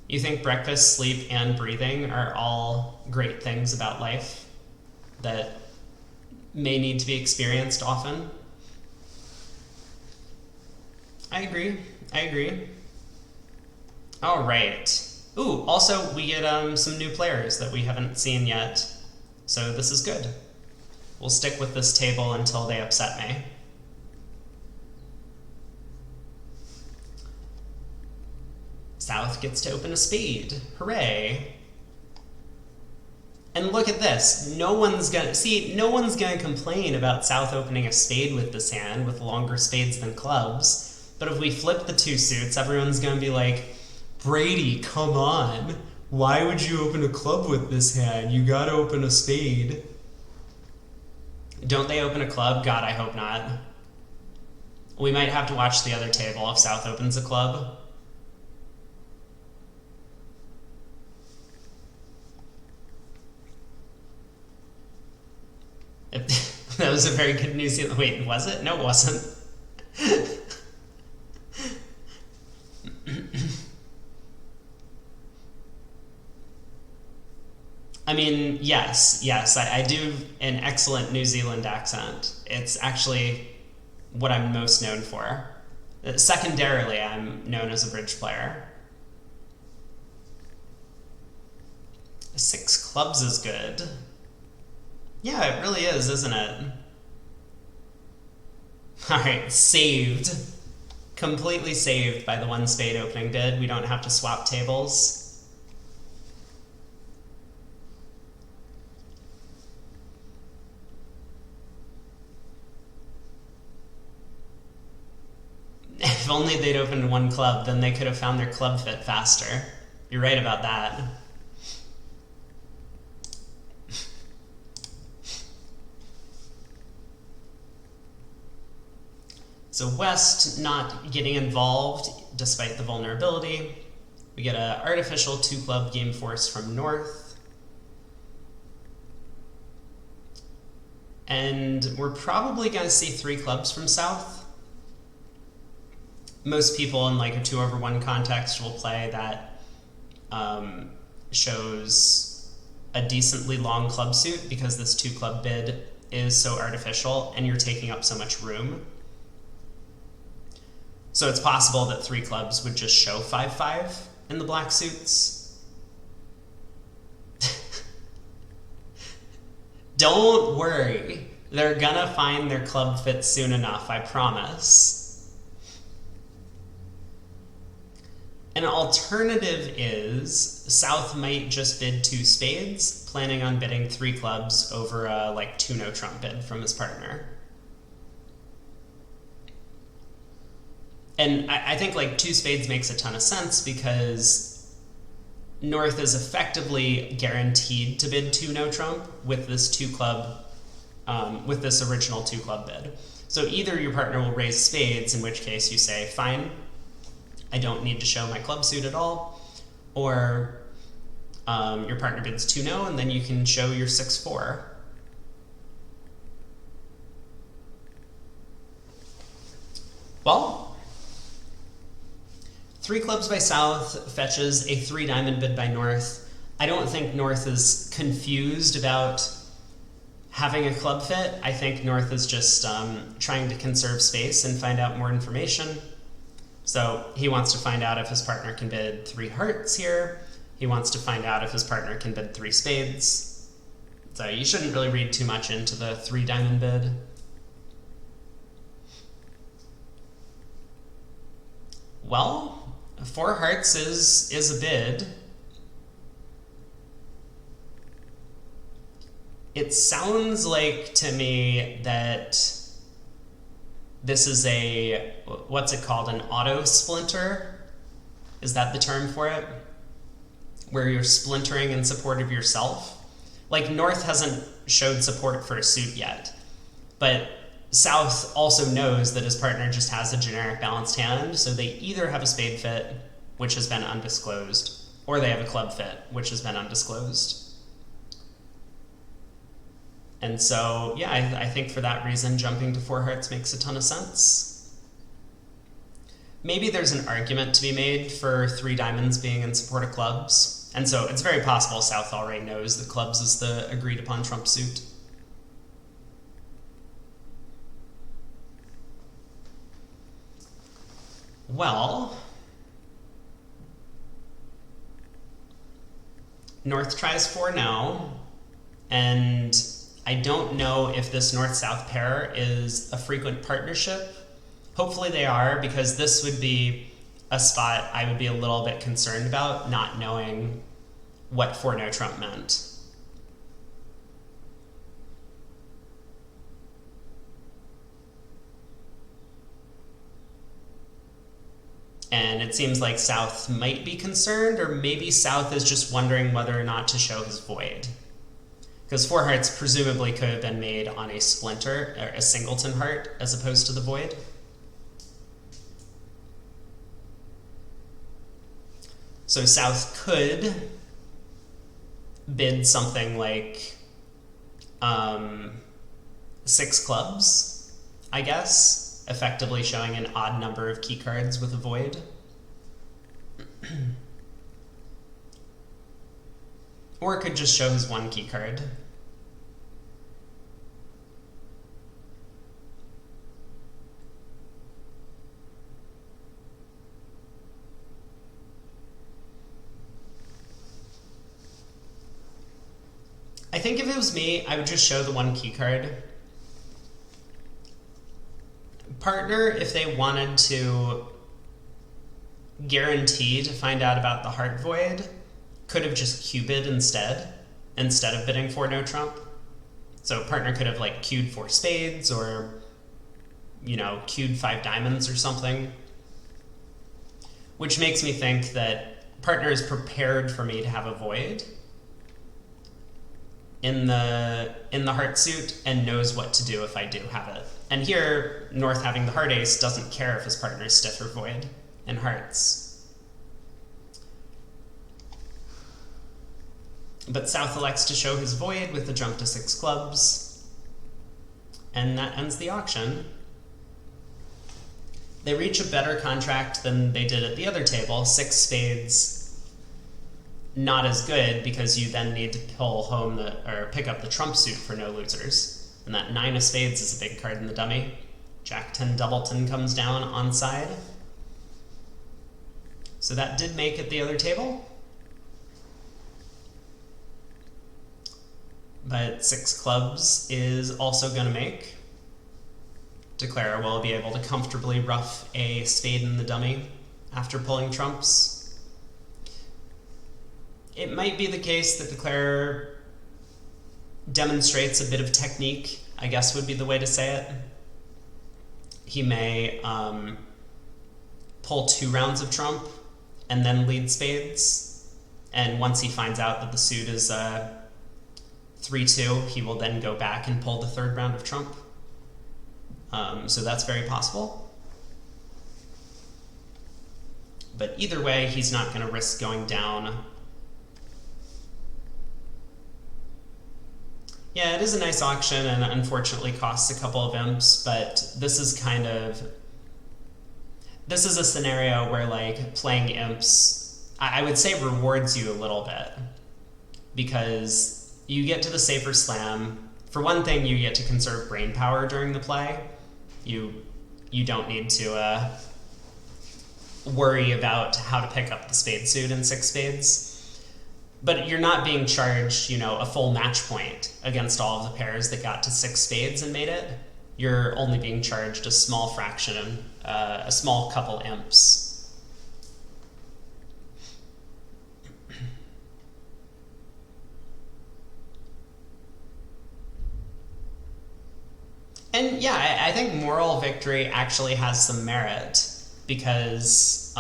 You think breakfast, sleep, and breathing are all great things about life that may need to be experienced often? I agree. I agree. All right. Ooh, also we get some new players that we haven't seen yet, so this is good. We'll stick with this table until they upset me. South gets to open a spade. Hooray. And look at this. No one's gonna complain about South opening a spade with this hand with longer spades than clubs. But if we flip the two suits, everyone's gonna be like, Brady, come on. Why would you open a club with this hand? You gotta open a spade. Don't they open a club? God, I hope not. We might have to watch the other table if South opens a club. That was a very good New Zealand. Wait, was it? No, it wasn't. I mean, yes, I do an excellent New Zealand accent. It's actually what I'm most known for. Secondarily, I'm known as a bridge player. 6 clubs is good. Yeah, it really is, isn't it? Alright, saved. Completely saved by the one spade opening bid. We don't have to swap tables. If only they'd opened one club, then they could have found their club fit faster. You're right about that. So West not getting involved despite the vulnerability. We get an artificial 2-club game force from North. And we're probably going to see 3 clubs from South. Most people in like a 2/1 context will play that shows a decently long club suit because this 2-club bid is so artificial and you're taking up so much room. So it's possible that 3 clubs would just show 5-5 in the black suits. Don't worry. They're gonna find their club fit soon enough, I promise. An alternative is South might just bid 2 spades, planning on bidding 3 clubs over a like 2-no trump bid from his partner. And I think like 2 spades makes a ton of sense because North is effectively guaranteed to bid 2-no trump with this 2-club, with this original 2-club bid. So either your partner will raise spades, in which case you say, fine, I don't need to show my club suit at all, or your partner bids 2-no, and then you can show your 6-4. Well, 3 clubs by South fetches a 3-diamond bid by North. I don't think North is confused about having a club fit. I think North is just trying to conserve space and find out more information. So he wants to find out if his partner can bid 3 hearts here. He wants to find out if his partner can bid 3 spades. So you shouldn't really read too much into the 3-diamond bid. Well, 4 hearts is a bid. It sounds like to me that this is a, what's it called, an auto splinter? Is that the term for it? Where you're splintering in support of yourself? Like North hasn't showed support for a suit yet, but South also knows that his partner just has a generic balanced hand, so they either have a spade fit, which has been undisclosed, or they have a club fit, which has been undisclosed. And so, yeah, I think for that reason, jumping to 4 hearts makes a ton of sense. maybe there's an argument to be made for three diamonds being in support of clubs. And so it's very possible South already knows that clubs is the agreed upon trump suit. Well, North tries 4 now, and I don't know if this North-South pair is a frequent partnership. Hopefully they are, because this would be a spot I would be a little bit concerned about, not knowing what 4 no trump meant. And it seems like South might be concerned, or maybe South is just wondering whether or not to show his void. Because 4 hearts presumably could have been made on a splinter, or a singleton heart, as opposed to the void. So South could bid something like 6 clubs, I guess, effectively showing an odd number of key cards with a void. Or it could just show his 1 key card. I think if it was me, I would just show the 1 key card. Partner, if they wanted to guarantee to find out about the heart void, could have just Q-bid instead of bidding 4 no trump. So partner could have like queued 4 spades, or, you know, queued 5 diamonds or something. Which makes me think that partner is prepared for me to have a void in the heart suit and knows what to do if I do have it. And here, North having the heart ace doesn't care if his partner is stiff or void in hearts. But South elects to show his void with the jump to 6 clubs, and that ends the auction. They reach a better contract than they did at the other table. 6 spades, not as good, because you then need to pull home or pick up the trump suit for no losers. And that 9 of spades is a big card in the dummy. Jack 10 doubleton comes down on side. So that did make it the other table. But 6 clubs is also going to make. Declare will be able to comfortably ruff a spade in the dummy after pulling trumps. It might be the case that Declare demonstrates a bit of technique, I guess would be the way to say it. He may pull 2 rounds of trump and then lead spades. And once he finds out that the suit is 3-2, he will then go back and pull the 3rd round of trump. So that's very possible. But either way, he's not going to risk going down. Yeah, it is a nice auction, and unfortunately costs a couple of imps, but this is a scenario where, like, playing imps, I would say rewards you a little bit, because you get to the safer slam. For one thing, you get to conserve brain power during the play. You don't need to worry about how to pick up the spade suit in 6 spades. But you're not being charged, you know, a full match point against all of the pairs that got to 6 spades and made it. You're only being charged a small fraction, a small couple imps. And yeah, I think moral victory actually has some merit, because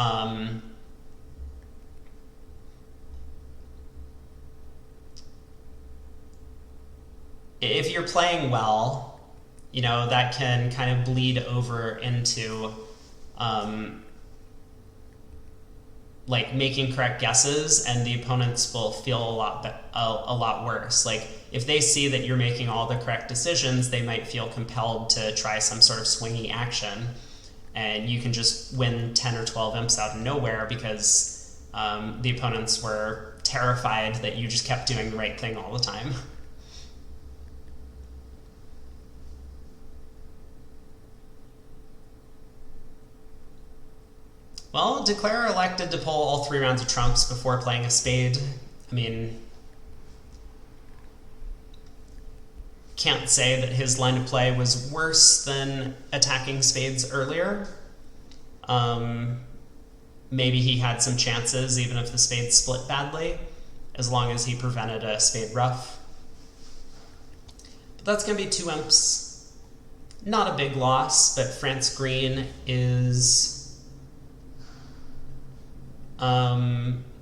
if you're playing well, you know, that can kind of bleed over into like making correct guesses, and the opponents will feel a lot worse. Like, if they see that you're making all the correct decisions, they might feel compelled to try some sort of swingy action. and you can just win 10 or 12 imps out of nowhere because the opponents were terrified that you just kept doing the right thing all the time. Well, Declare elected to pull all 3 rounds of trumps before playing a spade. I mean, can't say that his line of play was worse than attacking spades earlier. Maybe he had some chances, even if the spades split badly, as long as he prevented a spade ruff. But that's going to be 2 imps. Not a big loss, but France Green is...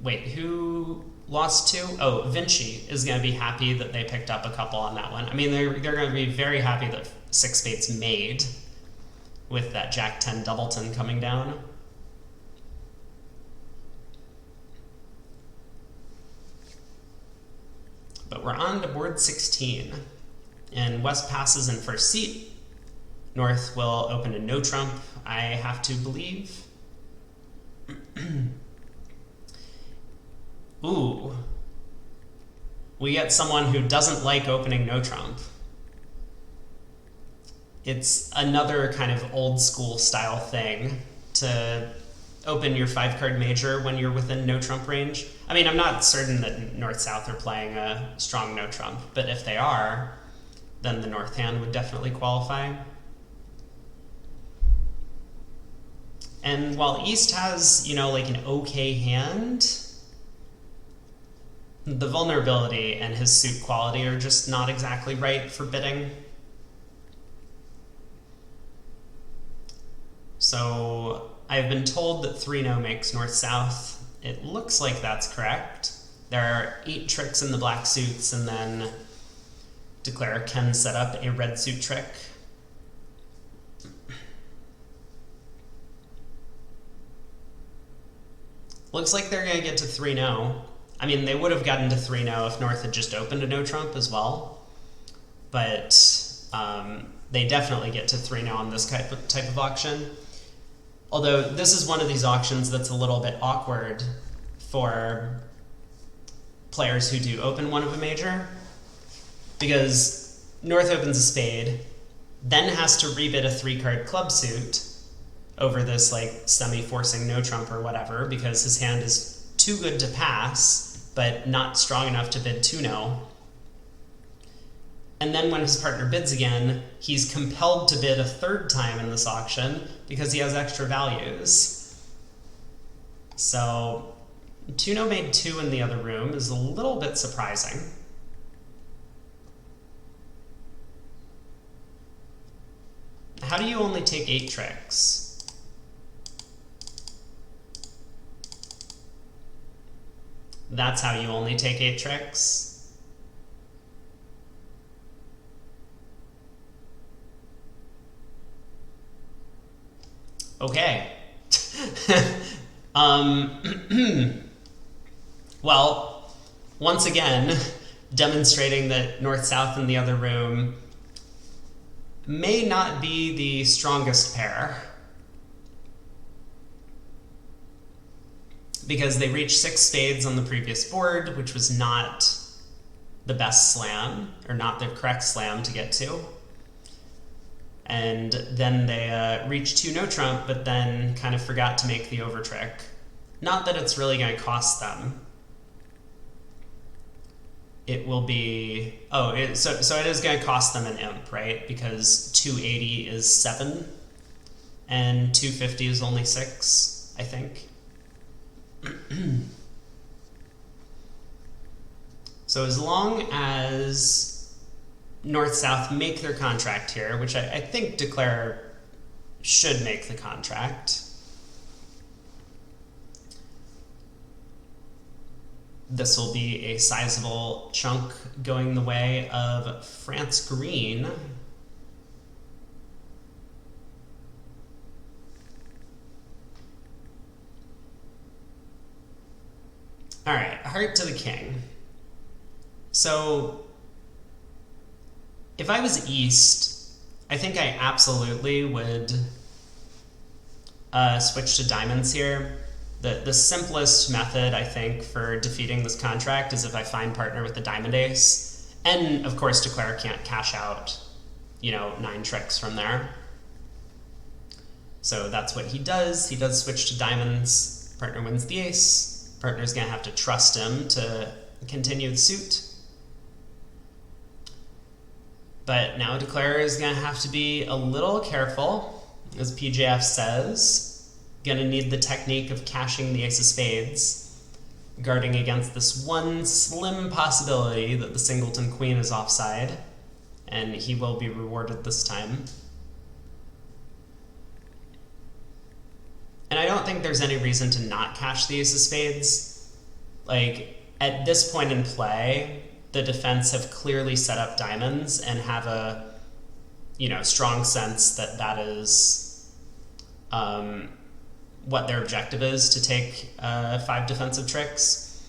wait, who lost 2? Oh, Vinci is going to be happy that they picked up a couple on that one. I mean, they're going to be very happy that 6 spades made with that Jack-10 doubleton coming down. But we're on to board 16, and West passes in first seat. North will open a no trump, I have to believe. Ooh. We get someone who doesn't like opening no trump. It's another kind of old school style thing to open your 5-card major when you're within no trump range. I mean, I'm not certain that North-South are playing a strong no trump, but if they are, then the North hand would definitely qualify. And while East has, you know, like an okay hand, the vulnerability and his suit quality are just not exactly right for bidding. So I've been told that 3-no makes North-South. It looks like that's correct. There are 8 tricks in the black suits, and then Declare can set up a red suit trick. Looks like they're going to get to 3-no. I mean, they would have gotten to 3-no if North had just opened a no trump as well. But they definitely get to 3-no on this type of auction. Although this is one of these auctions that's a little bit awkward for players who do open one of a major, because North opens a spade, then has to rebid a 3-card club suit over this like semi-forcing no trump or whatever, because his hand is too good to pass, but not strong enough to bid 2-no. And then when his partner bids again, he's compelled to bid a 3rd time in this auction because he has extra values. So 2-no made 2 in the other room is a little bit surprising. How do you only take 8 tricks? That's how you only take 8 tricks? Okay. Well, once again, demonstrating that North-South in the other room may not be the strongest pair, because they reached 6 spades on the previous board, which was not the best slam, or not the correct slam to get to. And then they reached 2 no trump, but then kind of forgot to make the over trick. Not that it's really going to cost them. It will be, so it is going to cost them an imp, right? Because 280 is 7, and 250 is only 6, I think. So as long as North-South make their contract here, which I think Declare should make the contract, this will be a sizable chunk going the way of France Green. All right, heart to the king. So if I was East, I think I absolutely would switch to diamonds here. The simplest method, I think, for defeating this contract is if I find partner with the diamond ace. And, of course, declare can't cash out, 9 tricks from there. So that's what he does. He does switch to diamonds. Partner wins the ace. Partner's going to have to trust him to continue the suit. But now declarer is going to have to be a little careful, as PJF says. Going to need the technique of cashing the ace of spades, guarding against this one slim possibility that the singleton queen is offside, and he will be rewarded this time. And I don't think there's any reason to not cash the ace of spades. Like, at this point in play, the defense have clearly set up diamonds and have a, strong sense that that is what their objective is, to take 5 defensive tricks.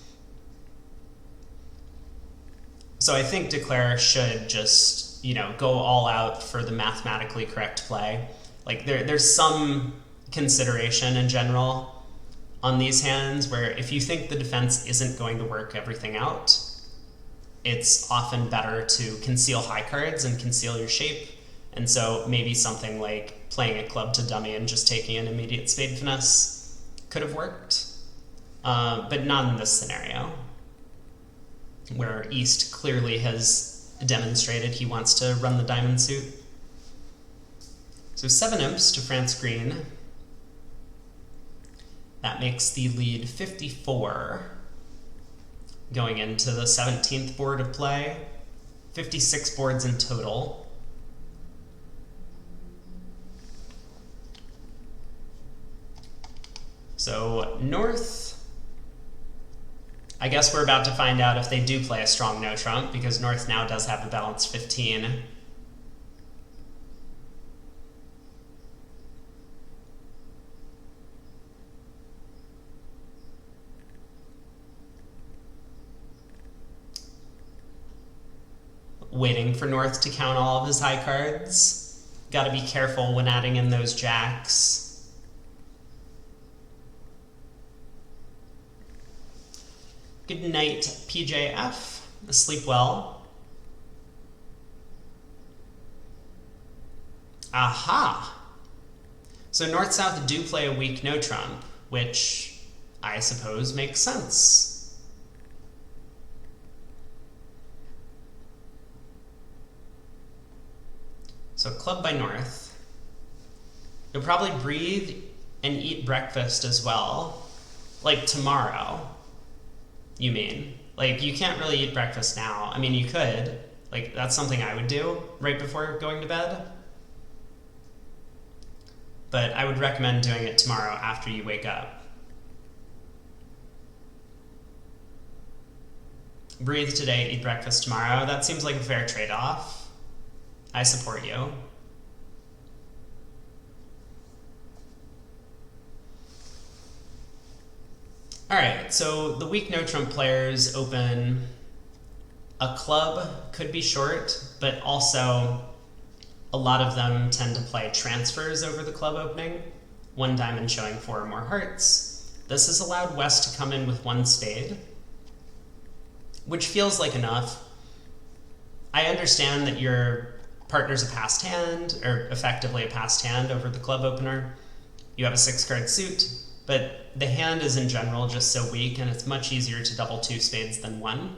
So I think declare should just, go all out for the mathematically correct play. Like, there's some consideration in general on these hands where if you think the defense isn't going to work everything out, it's often better to conceal high cards and conceal your shape. And so maybe something like playing a club to dummy and just taking an immediate spade finesse could have worked, but not in this scenario, where East clearly has demonstrated he wants to run the diamond suit. So 7 imps to France Green. That makes the lead 54 going into the 17th board of play. 56 boards in total. So North, I guess we're about to find out if they do play a strong no trump, because North now does have a balanced 15. Waiting for North to count all of his high cards. Got to be careful when adding in those jacks. Good night, PJF. Sleep well. Aha! So North-South do play a weak no trump, which I suppose makes sense. So club by North. You'll probably breathe and eat breakfast as well. Like tomorrow. You mean? Like, you can't really eat breakfast now. I mean, you could. Like, that's something I would do right before going to bed. But I would recommend doing it tomorrow after you wake up. Breathe today, eat breakfast tomorrow. That seems like a fair trade-off. I support you. Alright, so the weak no trump players open a club, could be short, but also a lot of them tend to play transfers over the club opening, 1 diamond showing 4 or more hearts. This has allowed West to come in with 1 spade, which feels like enough. I understand that your partner's a passed hand, or effectively a passed hand over the club opener. You have a 6-card suit. But the hand is in general just so weak, and it's much easier to double 2 spades than 1.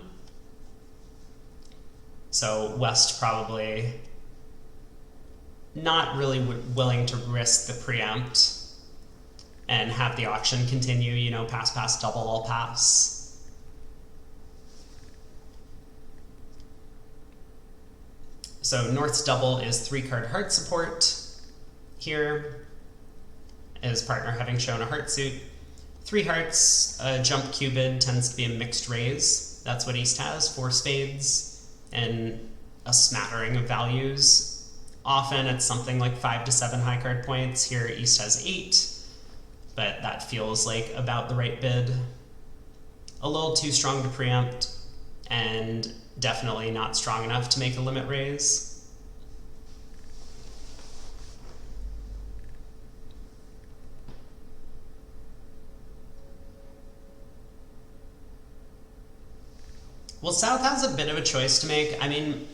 So West probably not really willing to risk the preempt and have the auction continue, pass, pass, double, all pass. So North's double is 3-card heart support here. His partner having shown a heart suit. 3 hearts, jump cupid tends to be a mixed raise. That's what East has, 4 spades, and a smattering of values. Often it's something like 5 to 7 high card points. Here East has 8, but that feels like about the right bid. A little too strong to preempt, and definitely not strong enough to make a limit raise. Well, South has a bit of a choice to make. I mean,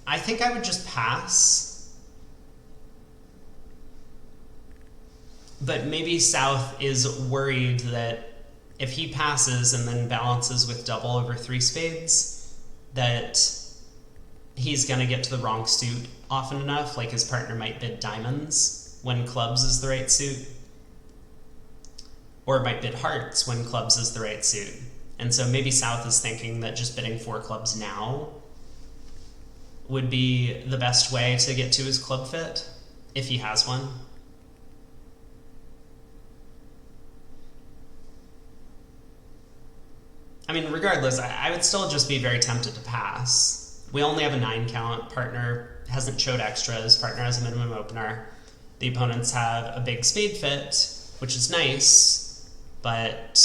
I think I would just pass. But maybe South is worried that if he passes and then balances with double over three spades, that he's going to get to the wrong suit often enough. Like his partner might bid diamonds when clubs is the right suit, or might bid hearts when clubs is the right suit. And so maybe South is thinking that just bidding four clubs now would be the best way to get to his club fit, if he has one. I mean, regardless, I would still just be very tempted to pass. We only have a 9 count. Partner hasn't showed extras. Partner has a minimum opener. The opponents have a big spade fit, which is nice, but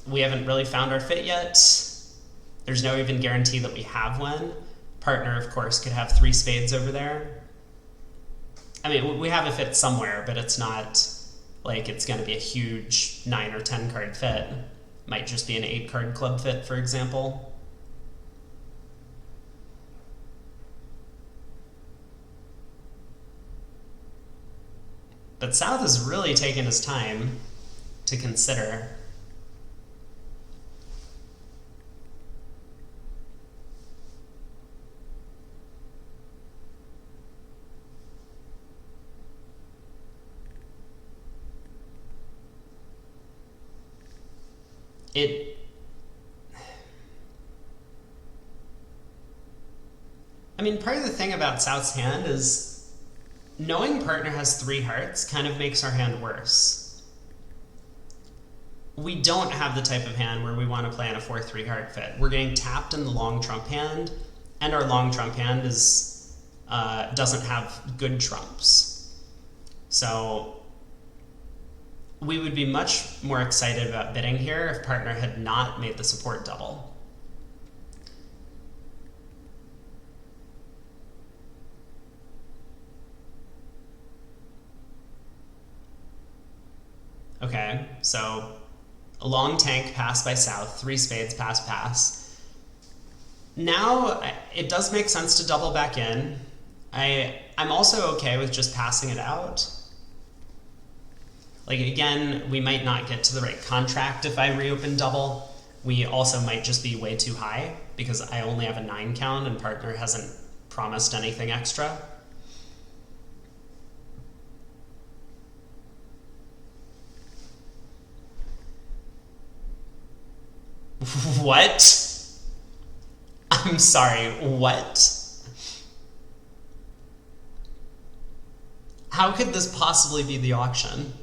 we haven't really found our fit yet. There's no even guarantee that we have one. Partner, of course, could have 3 spades over there. I mean, we have a fit somewhere, but it's not like it's going to be a huge 9 or 10 card fit. Might just be an 8 card club fit, for example. But South has really taken his time to consider. I mean, part of the thing about South's hand is knowing partner has 3 hearts kind of makes our hand worse. We don't have the type of hand where we want to play on a 4-3 heart fit. We're getting tapped in the long trump hand, and our long trump hand is doesn't have good trumps. So we would be much more excited about bidding here if partner had not made the support double. Okay, so a long tank, pass by South, 3 spades, pass, pass. Now it does make sense to double back in. I'm also okay with just passing it out. Like, again, we might not get to the right contract if I reopen double. We also might just be way too high because I only have a 9 count and partner hasn't promised anything extra. What? I'm sorry, what? How could this possibly be the auction?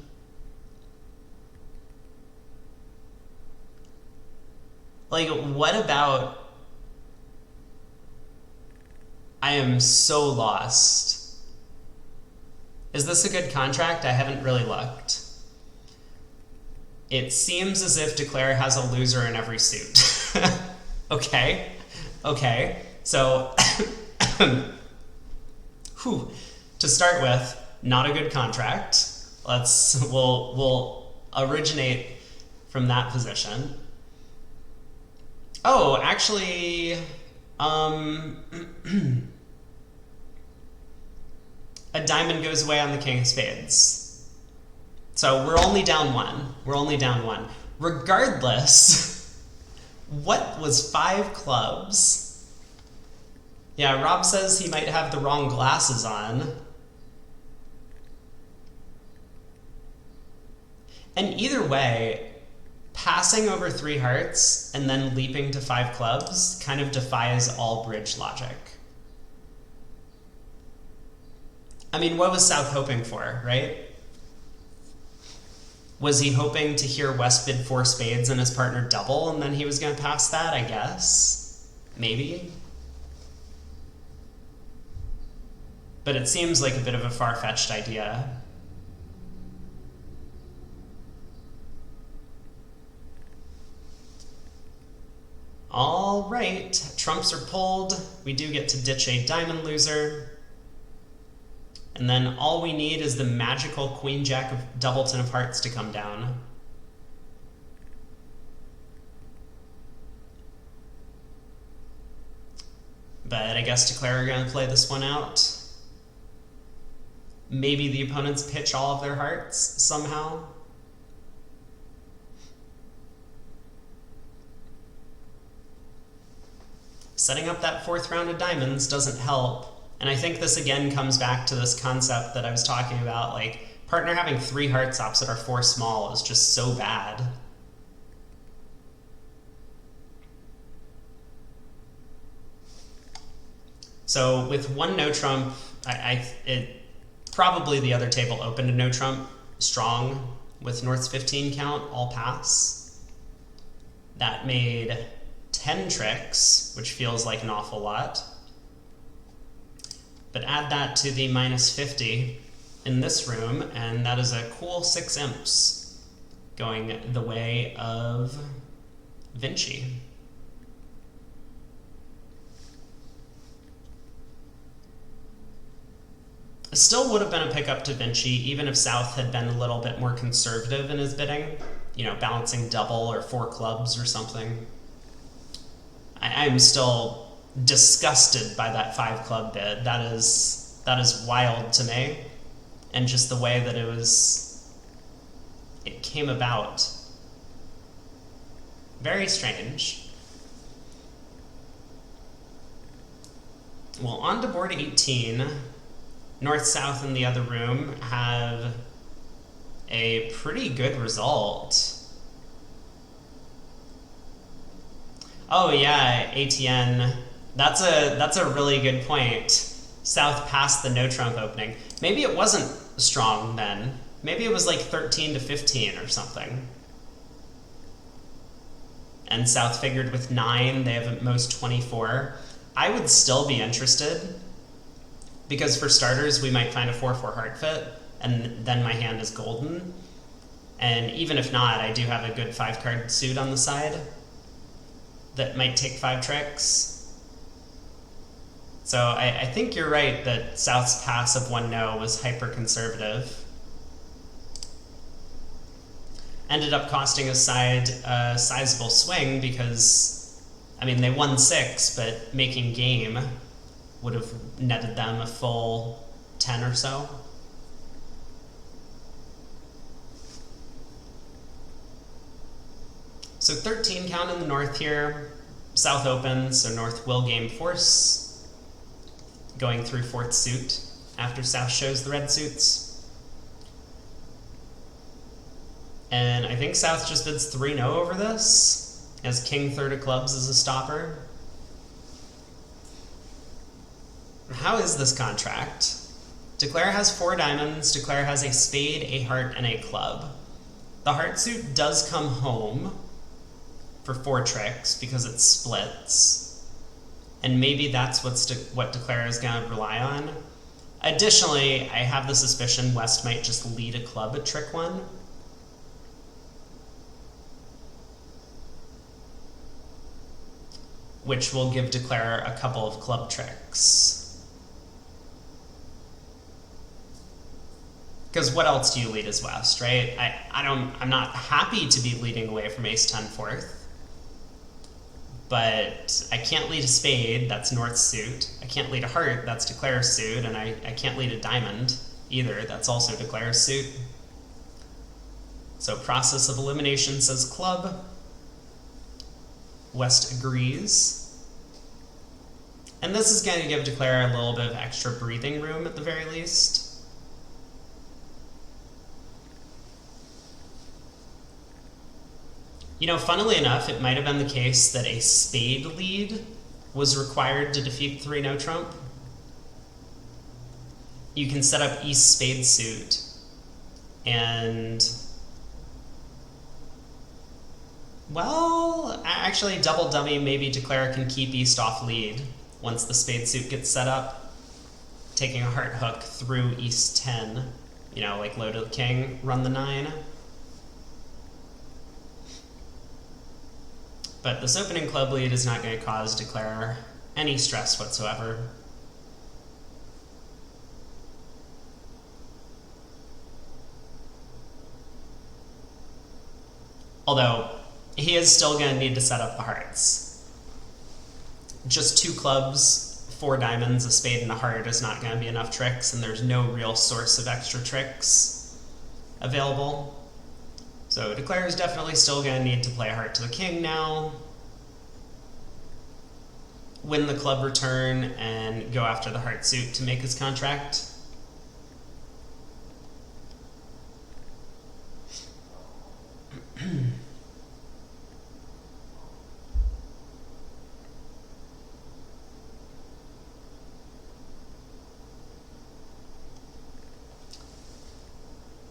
Like, what about... I am so lost. Is this a good contract? I haven't really looked. It seems as if Declare has a loser in every suit. Okay. So, to start with, not a good contract. We'll originate from that position. Oh, actually, a diamond goes away on the king of spades. So we're only down 1. Regardless, what was 5 clubs? Yeah, Rob says he might have the wrong glasses on. And either way, passing over 3 hearts and then leaping to 5 clubs kind of defies all bridge logic. I mean, what was South hoping for, right? Was he hoping to hear West bid 4 spades and his partner double and then he was going to pass that, I guess? Maybe? But it seems like a bit of a far-fetched idea. All right, trumps are pulled. We do get to ditch a diamond loser. And then all we need is the magical Queen Jack of Doubleton of Hearts to come down. But I guess Declare are going to play this one out. Maybe the opponents pitch all of their hearts somehow. Setting up that fourth round of diamonds doesn't help. And I think this again comes back to this concept that I was talking about, like, partner having 3 hearts opposite our 4 small is just so bad. So with 1 no trump, probably the other table opened a no trump strong with North's 15 count, all pass. That made 10 tricks, which feels like an awful lot. But add that to the minus 50 in this room, and that is a cool 6 imps going the way of Vinci. It still would have been a pickup to Vinci, even if South had been a little bit more conservative in his bidding, you know, balancing double or 4 clubs or something. I'm still disgusted by that 5 club bid. That is wild to me, and just the way that it came about. Very strange. Well, on to board 18, North-South in the other room have a pretty good result. Oh yeah, ATN. That's a really good point. South passed the no trump opening. Maybe it wasn't strong then. Maybe it was like 13 to 15 or something. And South figured with 9, they have at most 24. I would still be interested, because for starters, we might find a 4-4 heart fit, and then my hand is golden. And even if not, I do have a good 5-card suit on the side that might take 5 tricks. So I think you're right that South's pass of 1 no was hyper-conservative. Ended up costing his side a sizable swing because, I mean, they won 6, but making game would have netted them a full 10 or so. So 13 count in the North here. South opens, so North will game force, going through 4th suit after South shows the red suits. And I think South just bids 3-0 over this, as King 3rd of clubs is a stopper. How is this contract? Declare has 4 diamonds, Declare has a spade, a heart, and a club. The heart suit does come home for 4 tricks because it splits, and maybe that's what Declare is going to rely on. Additionally, I have the suspicion West might just lead a club at trick 1. Which will give Declare a couple of club tricks. Because what else do you lead as West, right? I'm not happy to be leading away from Ace-10 4th. But I can't lead a spade, that's North's suit. I can't lead a heart, that's Declare's suit, and I can't lead a diamond either, that's also Declare's suit. So process of elimination says club. West agrees. And this is going to give Declare a little bit of extra breathing room at the very least. You know, funnily enough, it might have been the case that a spade lead was required to defeat 3 no trump. You can set up East spade suit, and, well, actually double dummy, maybe Declare can keep East off lead once the spade suit gets set up, taking a heart hook through East 10, you know, like low to the king, run the 9. But this opening club lead is not going to cause Declare any stress whatsoever. Although, he is still going to need to set up the hearts. Just 2 clubs 4 diamonds, a spade, and a heart is not going to be enough tricks, and there's no real source of extra tricks available. So Declare is definitely still going to need to play a heart to the king now, win the club return, and go after the heart suit to make his contract.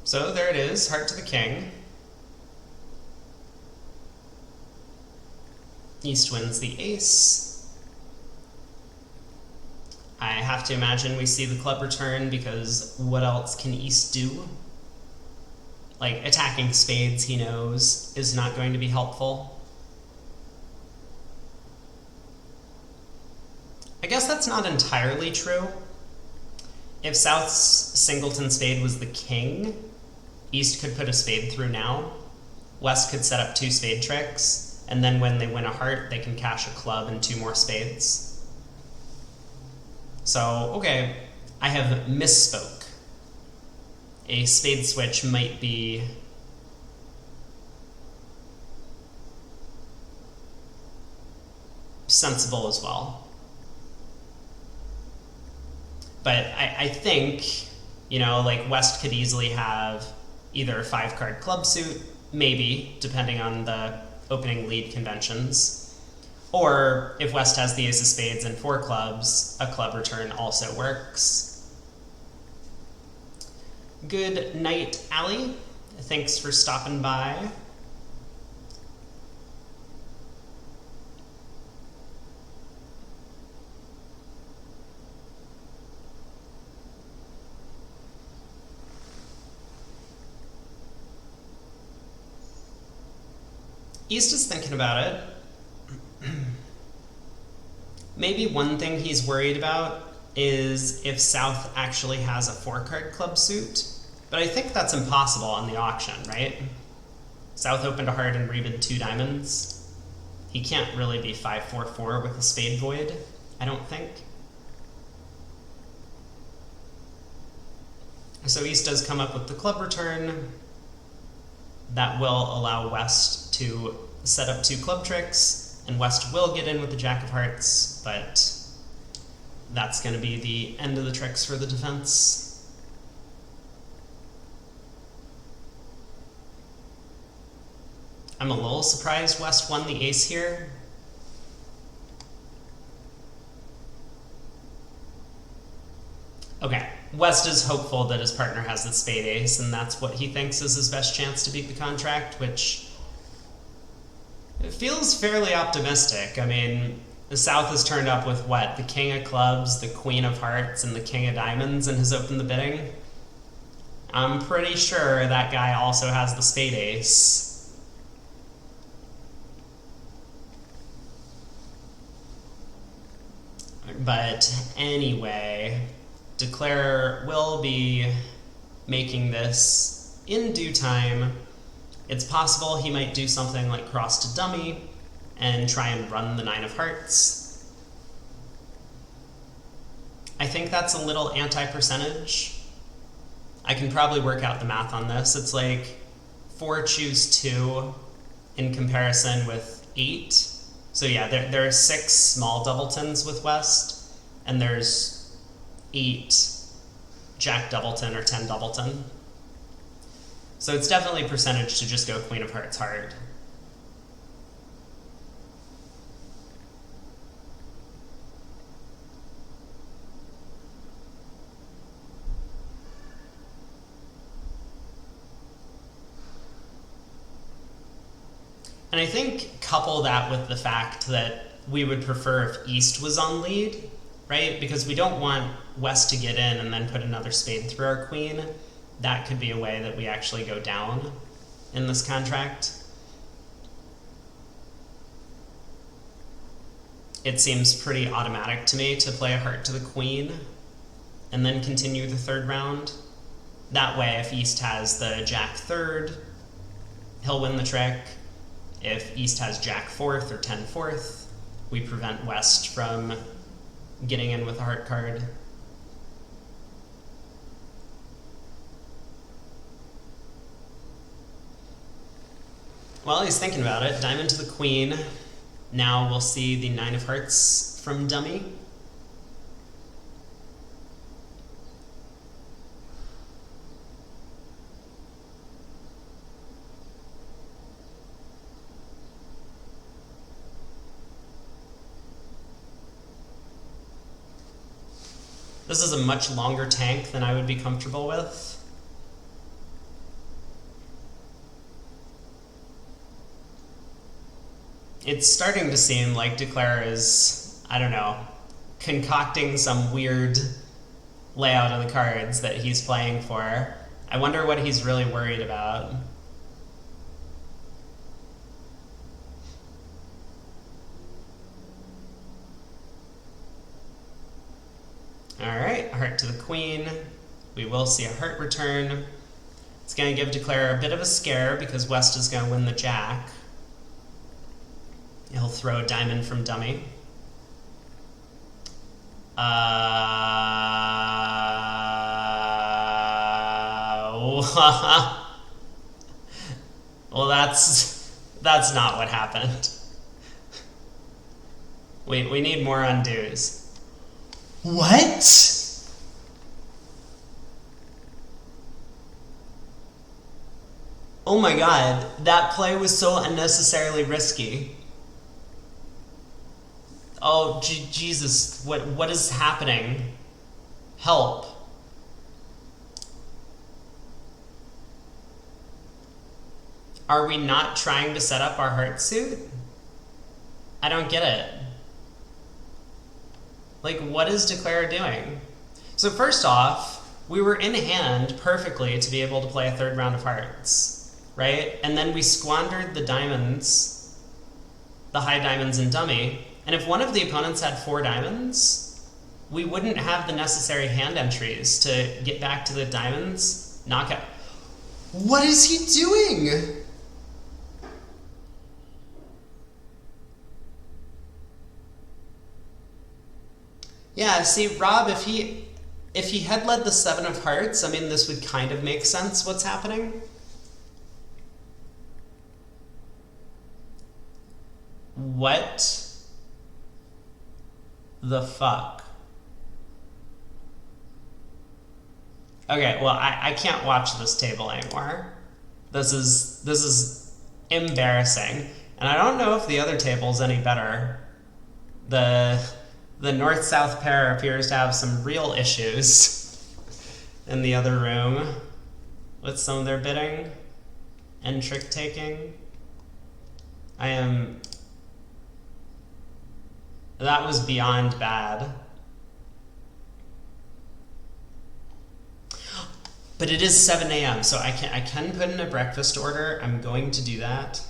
So there it is, heart to the king. East wins the ace. I have to imagine we see the club return, because what else can East do? Like, attacking spades, he knows, is not going to be helpful. I guess that's not entirely true. If South's singleton spade was the king, East could put a spade through now. West could set up 2 spade tricks, and then when they win a heart, they can cash a club and 2 more spades. So, okay, I have misspoke. A spade switch might be sensible as well. But I think, you know, like West could easily have either a 5-card club suit, maybe, depending on the opening lead conventions. Or if West has the ace of spades and 4 clubs, a club return also works. Good night, Allie. Thanks for stopping by. East is thinking about it. Maybe one thing he's worried about is if South actually has a 4-card club suit, but I think that's impossible on the auction, right? South opened a heart and rebid 2 diamonds. He can't really be 5-4-4 with a spade void, I don't think. So East does come up with the club return. That will allow West to set up 2 club tricks, and West will get in with the Jack of Hearts, but that's going to be the end of the tricks for the defense. I'm a little surprised West won the ace here. Okay, West is hopeful that his partner has the spade ace, and that's what he thinks is his best chance to beat the contract, which it feels fairly optimistic. I mean, the South has turned up with what? The king of clubs, the queen of hearts, and the king of diamonds, and has opened the bidding. I'm pretty sure that guy also has the spade ace. But anyway, Declare will be making this in due time. It's possible he might do something like cross to dummy and try and run the 9 of hearts. I think that's a little anti-percentage. I can probably work out the math on this. It's like 4 choose 2 in comparison with 8. So yeah, there are 6 small doubletons with West, and there's 8 Jack doubleton or 10 doubleton. So it's definitely percentage to just go Queen of Hearts hard. And I think couple that with the fact that we would prefer if East was on lead, right? Because we don't want West to get in and then put another spade through our queen. That could be a way that we actually go down in this contract. It seems pretty automatic to me to play a heart to the queen and then continue the 3rd round. That way, if East has the Jack 3rd, he'll win the trick. If East has Jack 4th or 10 4th, we prevent West from getting in with a heart card. Well, he's thinking about it. Diamond to the queen. Now we'll see the 9 of hearts from dummy. This is a much longer tank than I would be comfortable with. It's starting to seem like Declare is, I don't know, concocting some weird layout of the cards that he's playing for. I wonder what he's really worried about. Alright, heart to the queen. We will see a heart return. It's going to give Declare a bit of a scare because West is going to win the jack. He'll throw a diamond from dummy. Well, that's not what happened. We need more undos. What? Oh my god, that play was so unnecessarily risky. Oh, Jesus, what is happening? Help. Are we not trying to set up our heart suit? I don't get it. Like, what is Declare doing? So first off, we were in hand perfectly to be able to play a third round of hearts, right? And then we squandered the diamonds, the high diamonds in dummy. And if one of the opponents had 4 diamonds, we wouldn't have the necessary hand entries to get back to the diamonds, knockout. What is he doing? Yeah, see, Rob, if he had led the 7 of hearts, I mean, this would kind of make sense what's happening. What the fuck? Okay, well, I can't watch this table anymore. This is embarrassing. And I don't know if the other table's any better. The north-south pair appears to have some real issues in the other room with some of their bidding and trick-taking. That was beyond bad. But it is 7 a.m., so I can put in a breakfast order. I'm going to do that.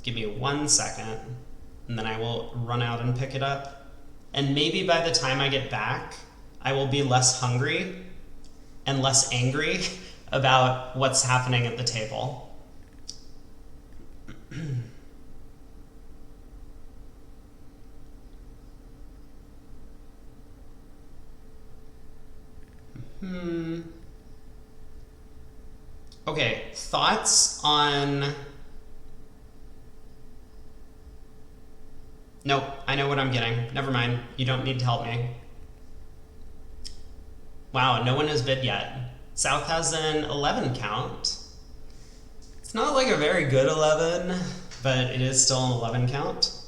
Give me 1 second, and then I will run out and pick it up. And maybe by the time I get back, I will be less hungry and less angry about what's happening at the table. Okay, thoughts on... Nope, I know what I'm getting. Never mind, you don't need to help me. Wow, no one has bid yet. South has an 11 count. It's not like a very good 11, but it is still an 11 count.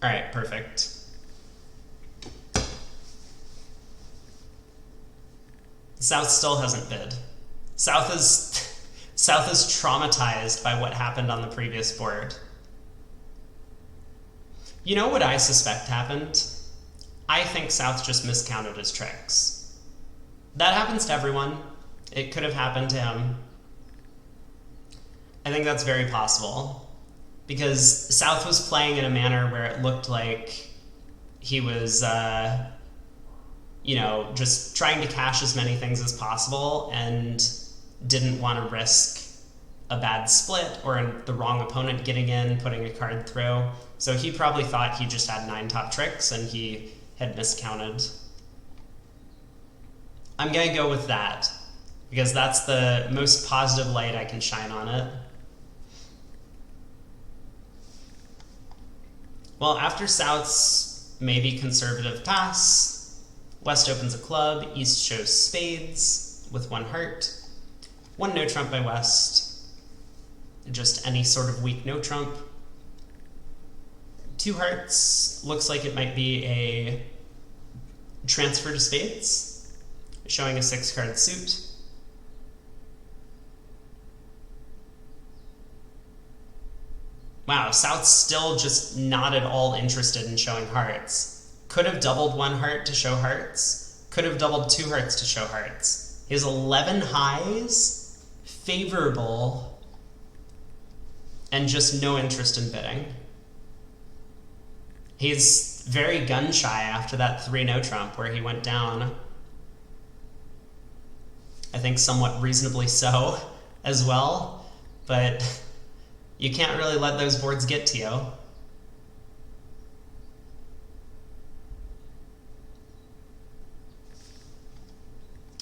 All right, perfect. South still hasn't bid. South is traumatized by what happened on the previous board. You know what I suspect happened? I think South just miscounted his tricks. That happens to everyone. It could have happened to him. I think that's very possible. Because South was playing in a manner where it looked like he was just trying to cash as many things as possible and didn't want to risk a bad split or the wrong opponent getting in, putting a card through. So he probably thought he just had 9 top tricks and he had miscounted. I'm going to go with that because that's the most positive light I can shine on it. Well, after South's maybe conservative pass, West opens a club, East shows spades with 1 heart, 1 no trump by West, just any sort of weak no trump. 2 hearts, looks like it might be a transfer to spades, showing a 6-card suit. Wow, South's still just not at all interested in showing hearts. Could have doubled 1 heart to show hearts. Could have doubled 2 hearts to show hearts. He has 11 highs, favorable, and just no interest in bidding. He's very gun shy after that 3 no trump where he went down. I think somewhat reasonably so as well, but you can't really let those boards get to you.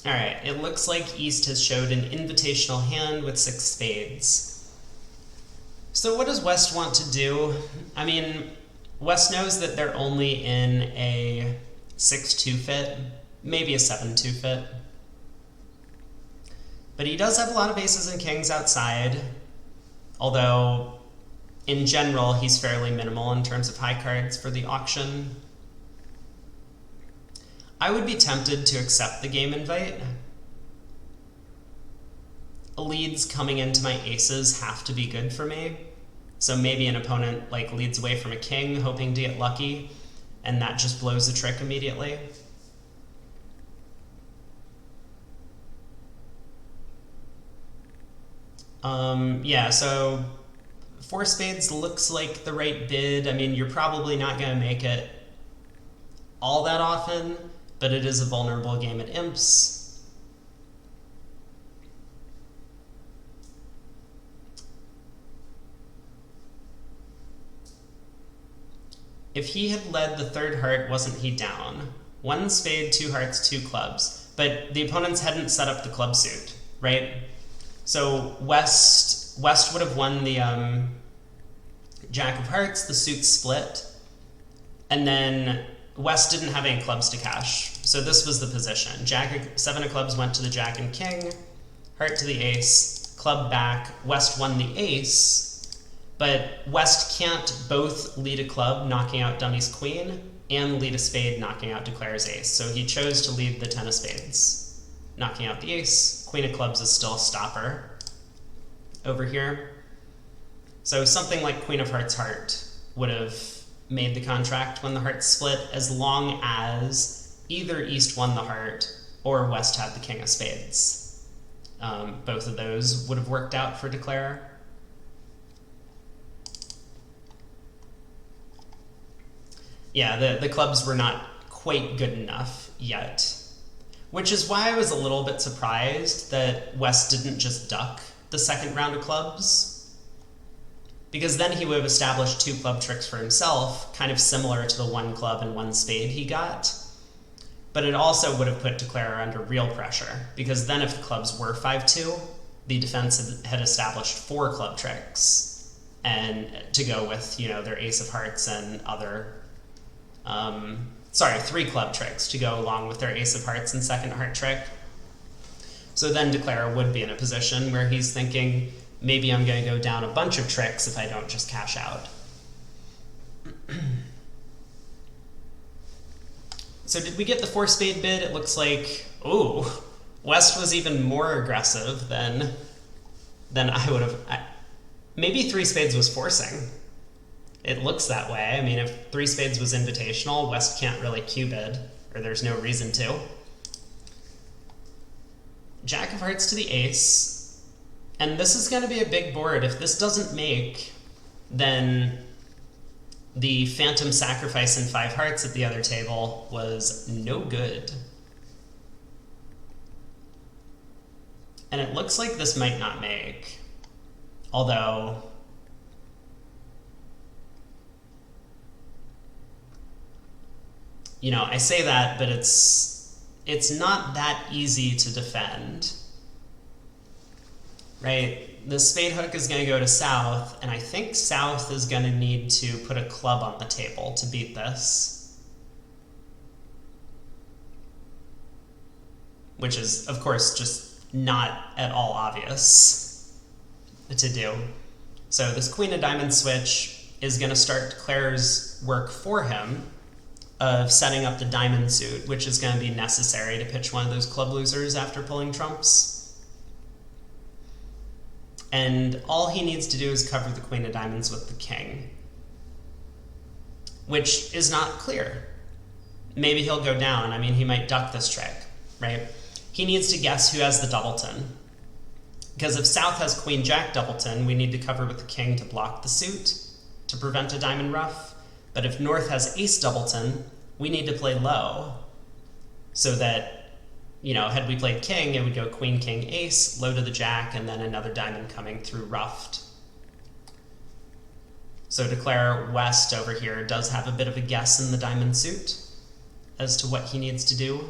Alright, it looks like East has showed an invitational hand with 6 spades. So what does West want to do? I mean, West knows that they're only in a 6-2 fit, maybe a 7-2 fit. But he does have a lot of aces and kings outside, although in general he's fairly minimal in terms of high cards for the auction. I would be tempted to accept the game invite. Leads coming into my aces have to be good for me. So maybe an opponent leads away from a king, hoping to get lucky, and that just blows the trick immediately. Yeah, so 4 spades looks like the right bid. I mean, you're probably not going to make it all that often, but it is a vulnerable game at imps. If he had led the 3rd heart, wasn't he down? 1 spade, 2 hearts, 2 clubs. But the opponents hadn't set up the club suit, right? So West would have won the Jack of Hearts, the suit split, and then West didn't have any clubs to cash. So this was the position. 7 of clubs went to the Jack and King, heart to the ace, club back, West won the ace, but West can't both lead a club, knocking out Dummy's queen, and lead a spade, knocking out Declare's ace. So he chose to lead the 10 of spades, knocking out the ace. Queen of clubs is still a stopper over here. So something like Queen of Hearts heart would have made the contract when the hearts split, as long as either East won the heart or West had the King of Spades. Both of those would have worked out for Declare. Yeah, the clubs were not quite good enough yet, which is why I was a little bit surprised that West didn't just duck the 2nd round of clubs, because then he would have established 2 club tricks for himself, kind of similar to the 1 club and 1 spade he got. But it also would have put Declare under real pressure, because then if the clubs were 5-2, the defense had established 4 club tricks, and to go with, their ace of hearts and other 3 club tricks to go along with their ace of hearts and 2nd heart trick. So then Declare would be in a position where he's thinking, maybe I'm going to go down a bunch of tricks if I don't just cash out. So did we get the 4 spade bid? It looks like, ooh, West was even more aggressive than I would have. Maybe 3 spades was forcing. It looks that way. I mean, if 3 spades was invitational, West can't really Q-bid, or there's no reason to. Jack of hearts to the ace, and this is going to be a big board. If this doesn't make, then the phantom sacrifice in 5 hearts at the other table was no good. And it looks like this might not make. Although, you know, I say that, but it's not that easy to defend, right? The spade hook is going to go to south, and I think south is going to need to put a club on the table to beat this. Which is, of course, just not at all obvious to do. So this queen of diamonds switch is going to start Claire's work for him of setting up the diamond suit, which is going to be necessary to pitch one of those club losers after pulling trumps. And all he needs to do is cover the queen of diamonds with the king, which is not clear. Maybe he'll go down. I mean, he might duck this trick, right? He needs to guess who has the doubleton. Because if south has queen jack doubleton, we need to cover with the king to block the suit to prevent a diamond ruff. But if north has ace doubleton, we need to play low so that, you know, had we played king, it would go queen, king, ace, low to the jack, and then another diamond coming through ruffed. So to Claire, West over here does have a bit of a guess in the diamond suit as to what he needs to do.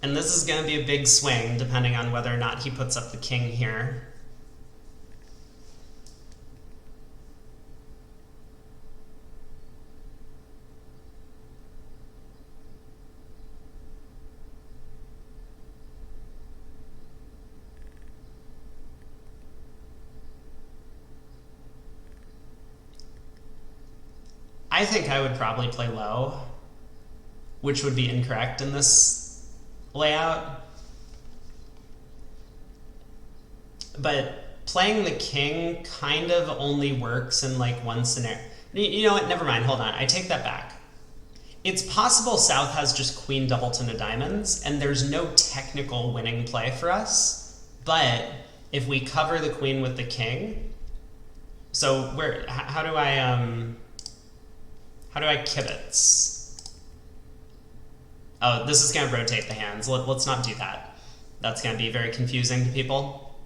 And this is going to be a big swing, depending on whether or not he puts up the king here. I think I would probably play low, which would be incorrect in this layout. But playing the king kind of only works in like one scenario. You know what? Never mind. Hold on. I take that back. It's possible south has just queen doubleton of diamonds, and there's no technical winning play for us. But if we cover the queen with the king, so how do I kibitz? Oh, this is going to rotate the hands. Let's not do that. That's going to be very confusing to people.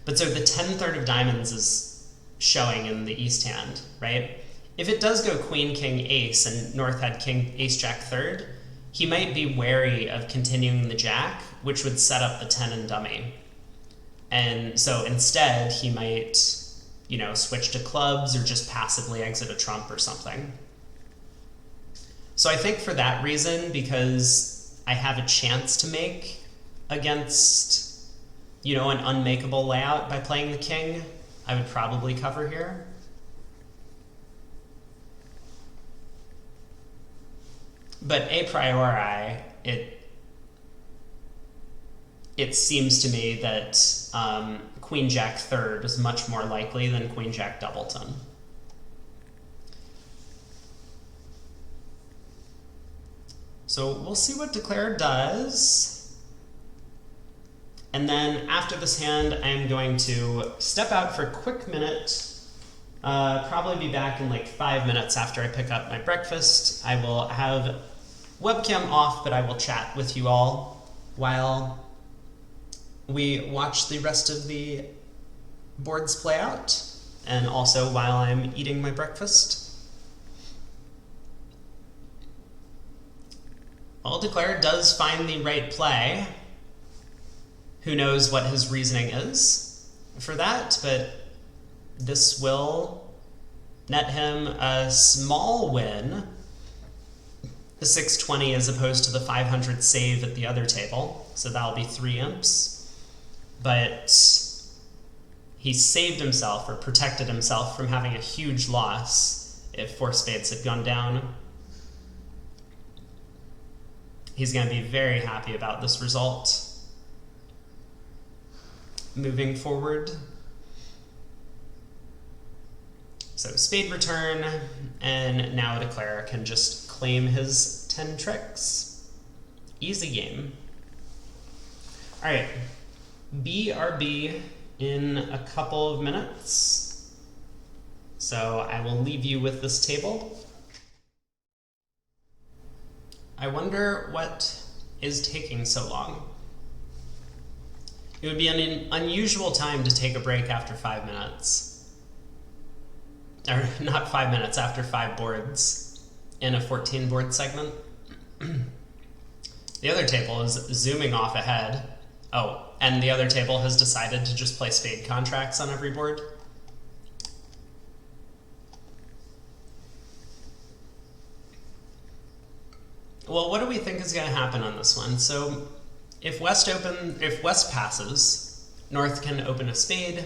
But so the 10-3 of diamonds is showing in the east hand, right? If it does go queen, king, ace, and north had king, ace, jack, third, he might be wary of continuing the jack, which would set up the 10 and dummy. And so instead, he might, you know, switch to clubs or just passively exit a trump or something. So I think for that reason, because I have a chance to make against, you know, an unmakeable layout by playing the king, I would probably cover here. But a priori, it seems to me that queen jack third is much more likely than queen jack doubleton. So we'll see what Declare does. And then after this hand, I'm going to step out for a quick minute. Probably be back in like 5 minutes after I pick up my breakfast. I will have webcam off, but I will chat with you all while we watch the rest of the boards play out, and also while I'm eating my breakfast. Well, Declare does find the right play. Who knows what his reasoning is for that, but this will net him a small win, the 620 as opposed to the 500 save at the other table, so that'll be 3 imps. But he saved himself, or protected himself, from having a huge loss if 4 spades had gone down. He's going to be very happy about this result moving forward. So spade return, and now Declare can just claim his 10 tricks. Easy game. All right, BRB in a couple of minutes. So I will leave you with this table. I wonder what is taking so long. It would be an unusual time to take a break after 5 minutes. Or not 5 minutes, after 5 boards in a 14 board segment. The other table is zooming off ahead. Oh, and the other table has decided to just play spade contracts on every board. Well, what do we think is going to happen on this one? So if West passes, North can open a spade.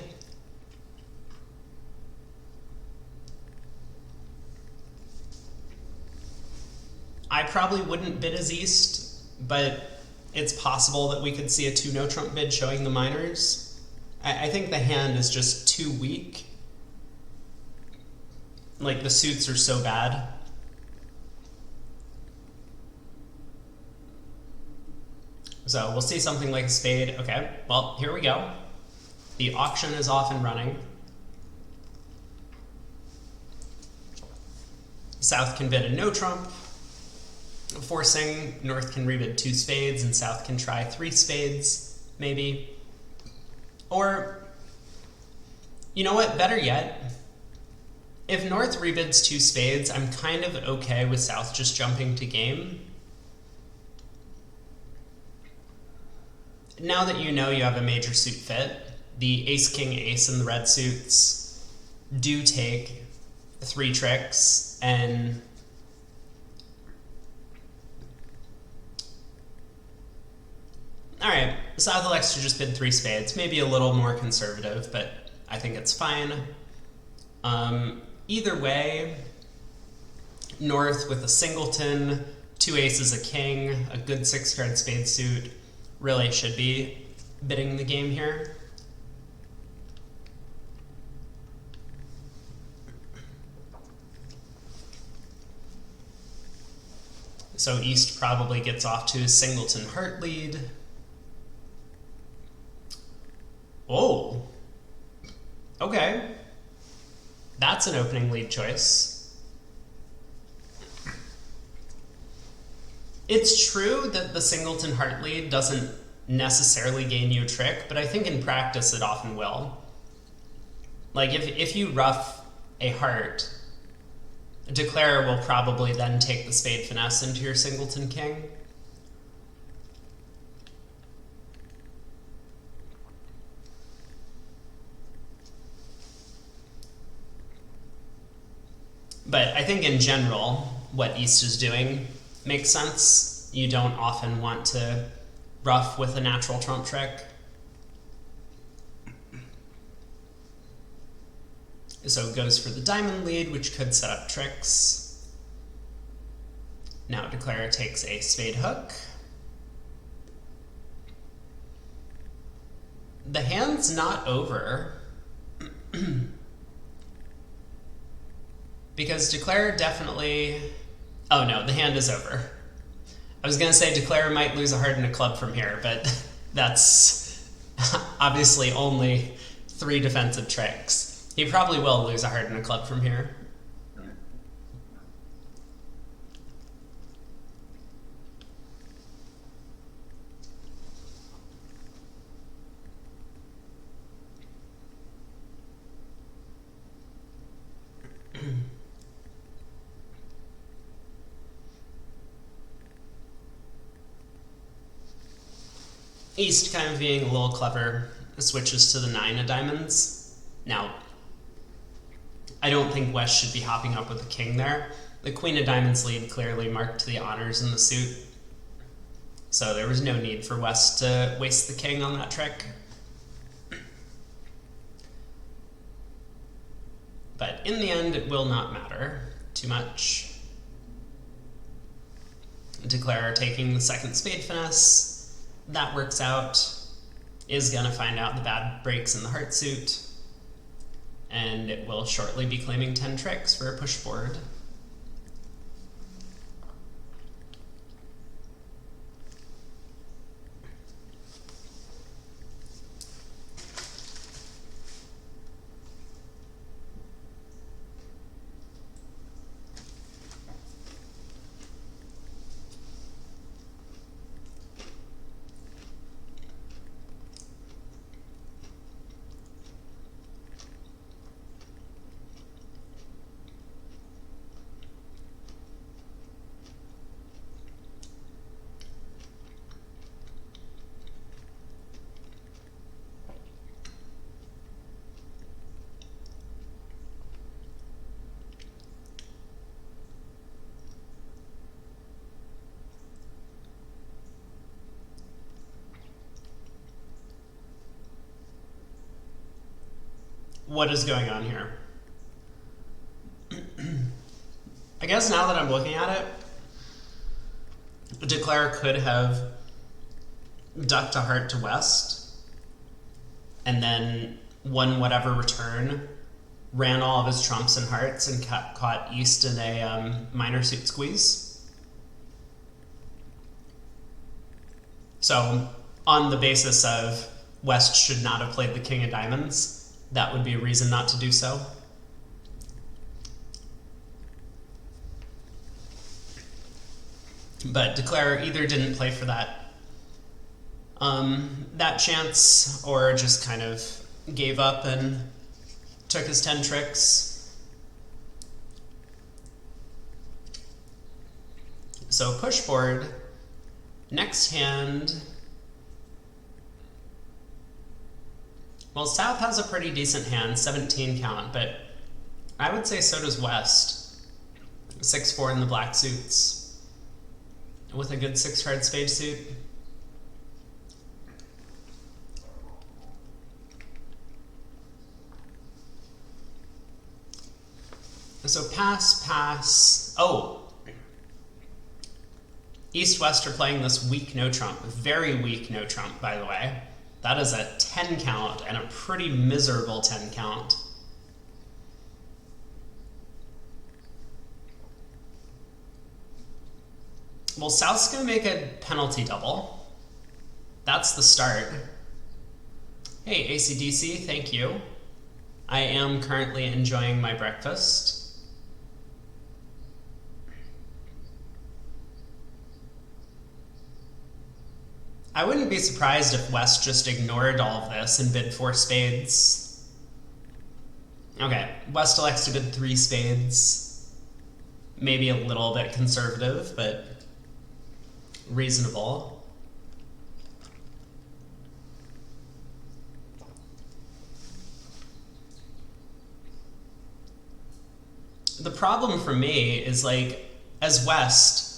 I probably wouldn't bid as East, but it's possible that we could see a 2 no trump bid showing the minors. I think the hand is just too weak. Like, the suits are so bad. So we'll see something like a spade. Okay, well, here we go. The auction is off and running. South can bid a no trump, forcing North can rebid 2 spades and South can try 3 spades, maybe. Or, you know what, better yet, if North rebids 2 spades, I'm kind of okay with South just jumping to game. Now that you know you have a major suit fit, the ace, king, ace and the red suits do take 3 tricks, and alright, South elects to just bid 3 spades, maybe a little more conservative, but I think it's fine. Either way, North with a singleton, 2 aces, a king, a good 6-card spade suit, really should be bidding the game here. So East probably gets off to a singleton heart lead. Oh, okay. That's an opening lead choice. It's true that the singleton heart lead doesn't necessarily gain you a trick, but I think in practice it often will. Like if you rough a heart, declarer will probably then take the spade finesse into your singleton king. But I think in general, what East is doing makes sense. You don't often want to rough with a natural trump trick. So it goes for the diamond lead, which could set up tricks. Now declarer takes a spade hook. The hand's not over. Because declarer definitely... Oh no, the hand is over. I was going to say declarer might lose a heart and a club from here, but that's obviously only 3 defensive tricks. He probably will lose a heart and a club from here. East, kind of being a little clever, switches to the 9 of diamonds. Now, I don't think West should be hopping up with the king there. The queen of diamonds lead clearly marked the honors in the suit, so there was no need for West to waste the king on that trick. But in the end, it will not matter too much. Declarer taking the second spade finesse. That works out. Is going to find out the bad breaks in the heart suit. And it will shortly be claiming 10 tricks for a push board. what is going on here? I guess now that I'm looking at it, Declare could have ducked a heart to West and then won whatever return, ran all of his trumps and hearts, and caught East in a minor suit squeeze. So on the basis of West should not have played the king of diamonds, that would be a reason not to do so. But Declare either didn't play for that chance, or just kind of gave up and took his 10 tricks. So push board. Next hand. Well, South has a pretty decent hand, 17 count, but I would say so does West. 6-4 in the black suits with a good 6-card spade suit. So pass, pass. Oh! East-West are playing this weak no-trump. Very weak no-trump, by the way. That is a 10 count, and a pretty miserable 10 count. Well, South's going to make a penalty double. That's the start. Hey, ACDC, thank you. I am currently enjoying my breakfast. I wouldn't be surprised if West just ignored all of this and bid 4 spades. Okay, West elects to bid 3 spades. Maybe a little bit conservative, but reasonable. The problem for me is, like, as West,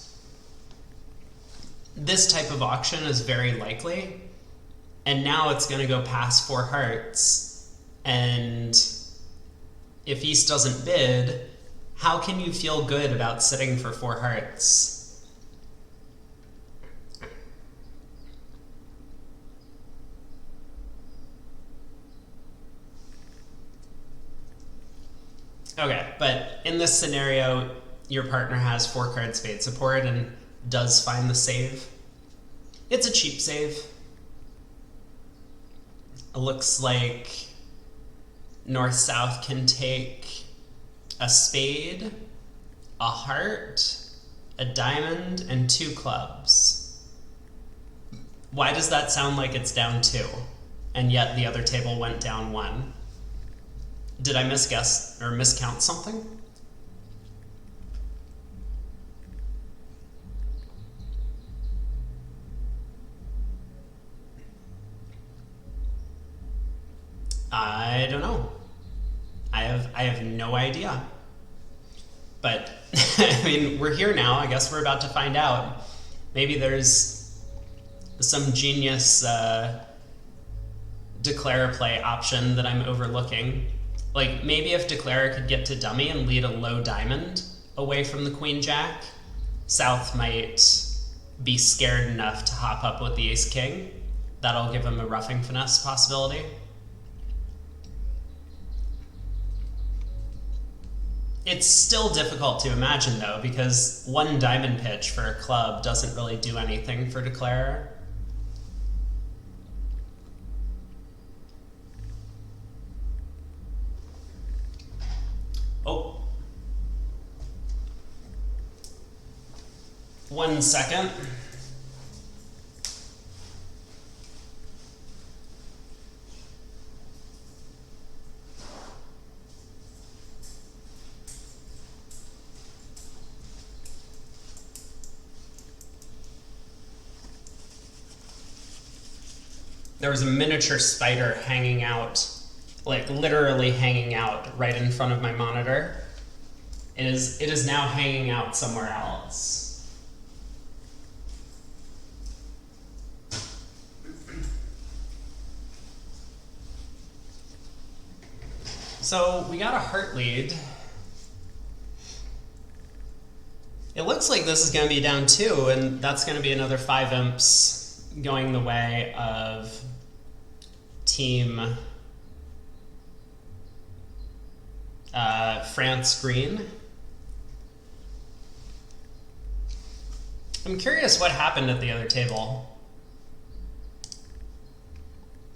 this type of auction is very likely, and now it's going to go past 4 hearts, and if East doesn't bid, how can you feel good about sitting for 4 hearts? Okay, but in this scenario, your partner has 4-card spade support and does find the save. It's a cheap save. It looks like North-South can take a spade, a heart, a diamond, and 2 clubs. Why does that sound like it's down 2, and yet the other table went down 1? Did I misguess or miscount something? I don't know. I have no idea. But I mean, we're here now. I guess we're about to find out. Maybe there's some genius Declare play option that I'm overlooking. Like, maybe if Declare could get to dummy and lead a low diamond away from the Queen Jack, South might be scared enough to hop up with the Ace King. That'll give him a roughing finesse possibility. It's still difficult to imagine, though, because 1 diamond pitch for a club doesn't really do anything for Declare. Oh. 1 second. There was a miniature spider hanging out, like literally hanging out right in front of my monitor. It is now hanging out somewhere else. So we got a heart lead. It looks like this is going to be down 2, and that's going to be another 5 imps going the way of team France Green. I'm curious what happened at the other table.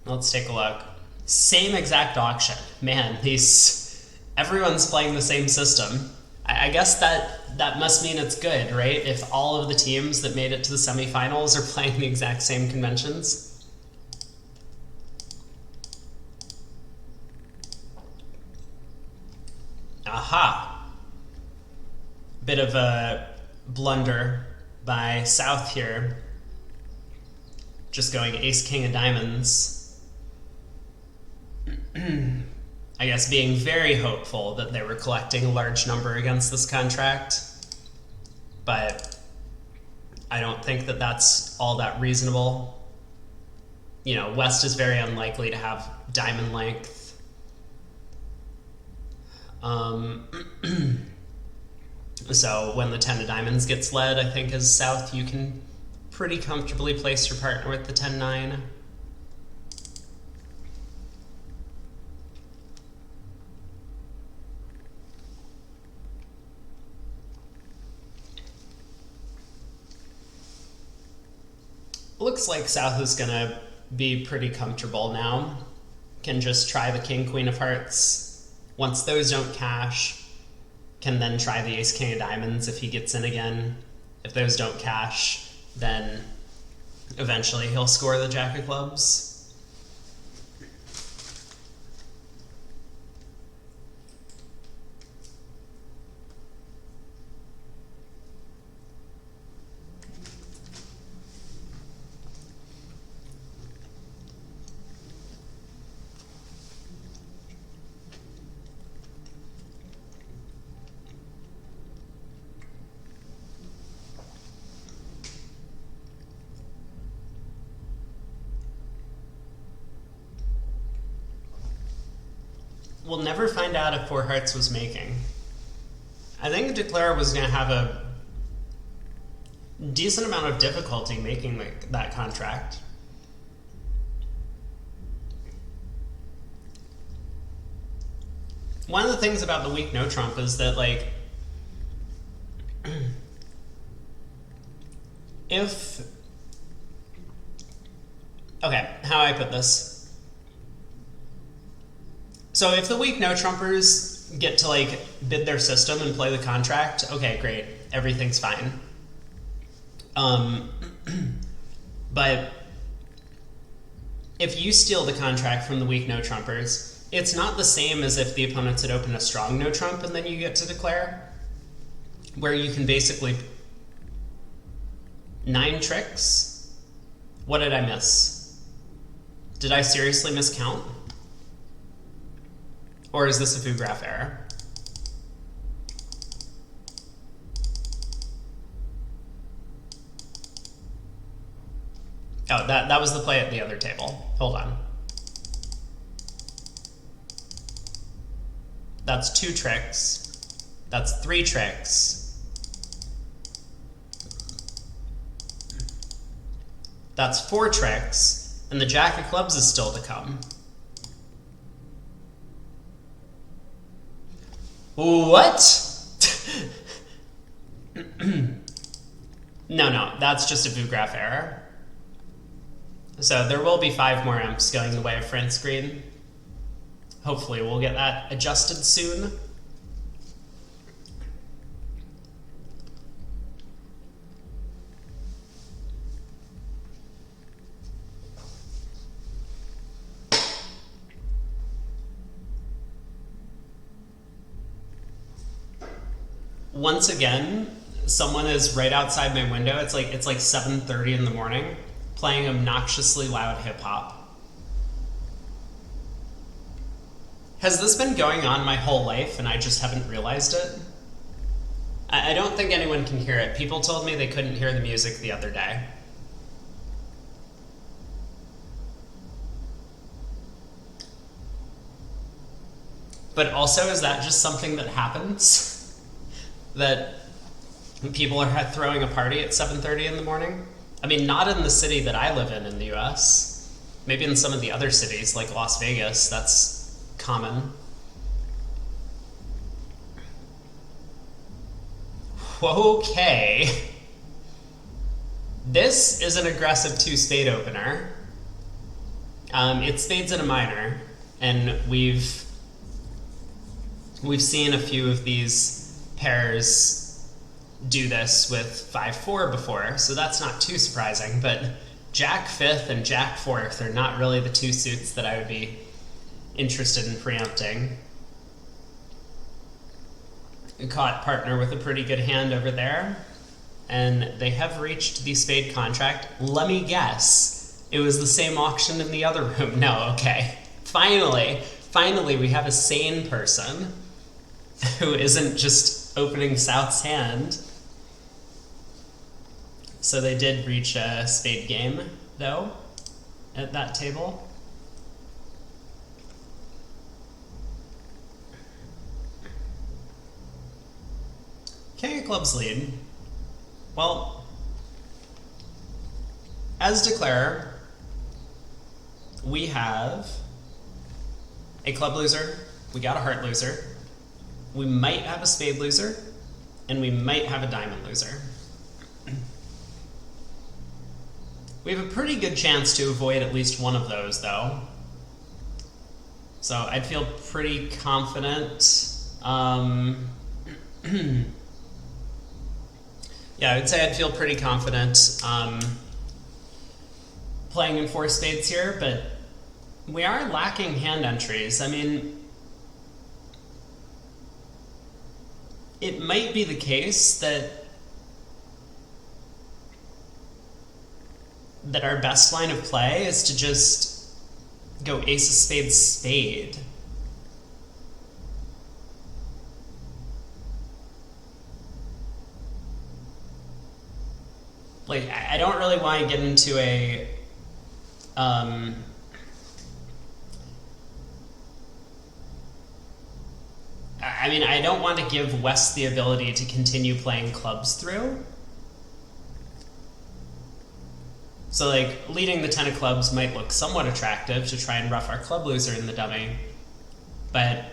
Let's take a look. Same exact auction. Man, everyone's playing the same system. I guess that must mean it's good, right? If all of the teams that made it to the semifinals are playing the exact same conventions. Aha! Bit of a blunder by South here. Just going ace, king of diamonds. I guess being very hopeful that they were collecting a large number against this contract. But I don't think that that's all that reasonable. You know, West is very unlikely to have diamond length. So when the 10 of diamonds gets led, I think as South, you can pretty comfortably place your partner with the 10-9. Looks like South is going to be pretty comfortable now. Can just try the king, queen of hearts. Once those don't cash, can then try the ace, king of diamonds if he gets in again. If those don't cash, then eventually he'll score the jack of clubs. We'll never find out if Four Hearts was making. I think Declare was going to have a decent amount of difficulty making that contract. One of the things about the weak no trump is that, like, okay, how I put this. So if the weak no-trumpers get to, like, bid their system and play the contract, okay, great, everything's fine. But if you steal the contract from the weak no-trumpers, it's not the same as if the opponents had opened a strong no-trump and then you get to declare, where you can basically 9 tricks. What did I miss? Did I seriously miscount? Or is this a foo graph error? Oh, that was the play at the other table. Hold on. That's 2 tricks. That's 3 tricks. That's 4 tricks. And the jack of clubs is still to come. What? No, that's just a foo graph error. So there will be 5 more imps going the way of France Green. Hopefully we'll get that adjusted soon. Once again, someone is right outside my window. It's like 7:30 in the morning, playing obnoxiously loud hip hop. Has this been going on my whole life and I just haven't realized it? I don't think anyone can hear it. People told me they couldn't hear the music the other day. But also, is that just something that happens? That people are throwing a party at 7:30 in the morning? I mean, not in the city that I live in the US. Maybe in some of the other cities, like Las Vegas, that's common. Okay. This is an aggressive two-spade opener. It's spades and a minor, and we've seen a few of these pairs do this with 5-4 before, so that's not too surprising, but Jack fifth and Jack fourth are not really the two suits that I would be interested in preempting. We caught partner with a pretty good hand over there, and they have reached the spade contract. Let me guess. It was the same auction in the other room. No, okay. Finally, we have a sane person who isn't just opening South's hand. So they did reach a spade game, though, at that table. King of clubs lead. Well, as declare, we have a club loser, we got a heart loser, we might have a spade loser, and we might have a diamond loser. We have a pretty good chance to avoid at least one of those, though. So I'd feel pretty confident. Yeah, I would say I'd feel pretty confident playing in 4 spades here, but we are lacking hand entries. I mean, it might be the case that our best line of play is to just go ace of spades spade. Like, I don't really want to get into a I mean, I don't want to give West the ability to continue playing clubs through. So, like, leading the 10 of clubs might look somewhat attractive to try and rough our club loser in the dummy, but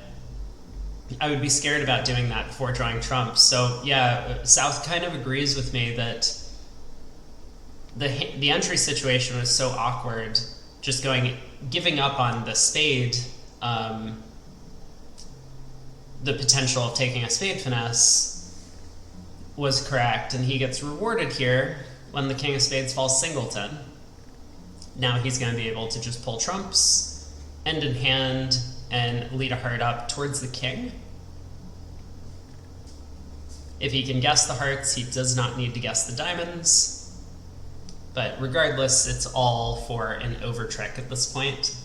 I would be scared about doing that before drawing trumps. So, yeah, South kind of agrees with me that the entry situation was so awkward, just giving up on the spade, the potential of taking a spade finesse was correct, and he gets rewarded here when the king of spades falls singleton. Now he's going to be able to just pull trumps, end in hand, and lead a heart up towards the king. If he can guess the hearts, he does not need to guess the diamonds. But regardless, it's all for an over trick at this point.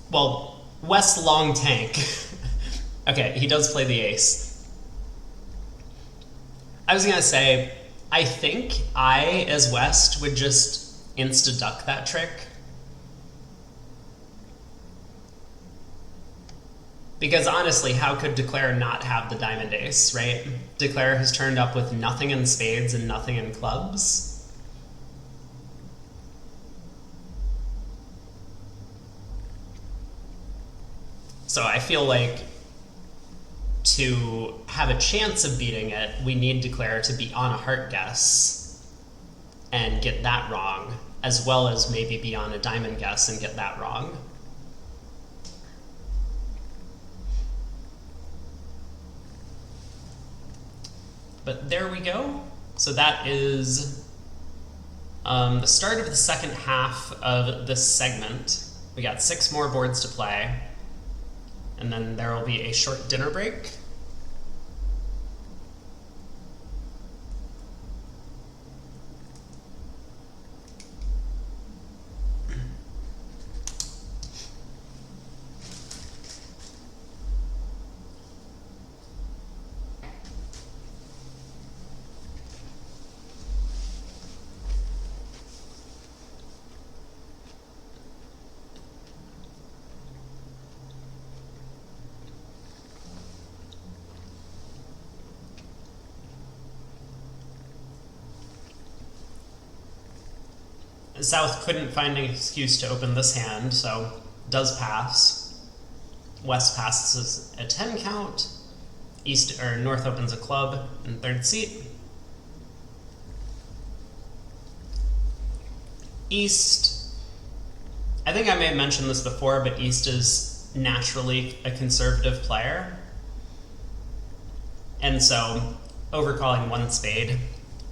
Well, West long tank. Okay, he does play the ace. I was gonna say, I think I, as West, would just insta-duck that trick. Because honestly, how could Declare not have the diamond ace, right? Declare has turned up with nothing in spades and nothing in clubs. So I feel like to have a chance of beating it, we need Declare to be on a heart guess and get that wrong, as well as maybe be on a diamond guess and get that wrong. But there we go. So that is the start of the second half of this segment. We got 6 more boards to play, and then there will be a short dinner break. South couldn't find an excuse to open this hand, so does pass. West passes a 10 count. North opens a club in third seat. East, I think I may have mentioned this before, but East is naturally a conservative player. And so overcalling one spade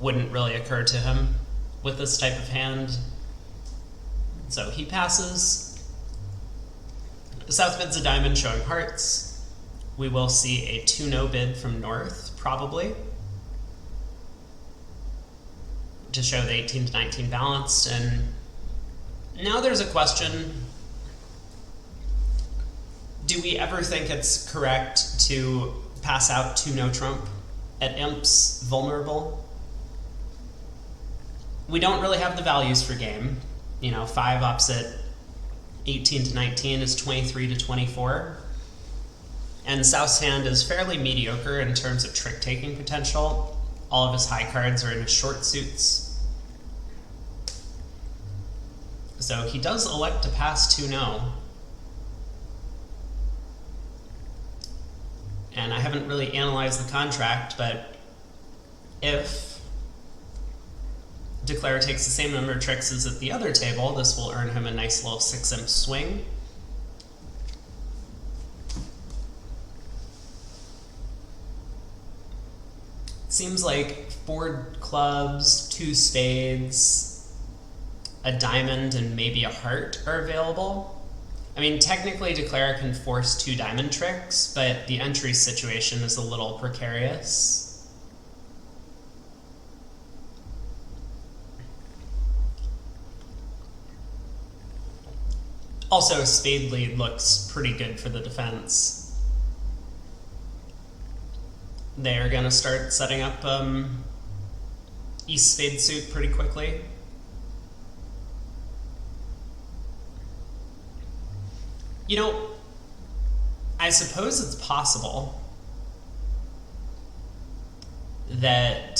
wouldn't really occur to him with this type of hand. So he passes. South bids a diamond showing hearts. We will see a 2-no bid from North, probably, to show the 18 to 19 balanced. And now there's a question. Do we ever think it's correct to pass out 2-no trump at imps vulnerable? We don't really have the values for game. 5 opposite 18 to 19 is 23 to 24. And South's hand is fairly mediocre in terms of trick-taking potential. All of his high cards are in his short suits. So he does elect to pass 2-no. And I haven't really analyzed the contract, but if Declare takes the same number of tricks as at the other table, this will earn him a nice little 6-imp swing. Seems like 4 clubs, 2 spades, a diamond, and maybe a heart are available. I mean, technically Declare can force 2 diamond tricks, but the entry situation is a little precarious. Also, spade lead looks pretty good for the defense. They're going to start setting up East spade suit pretty quickly. I suppose it's possible that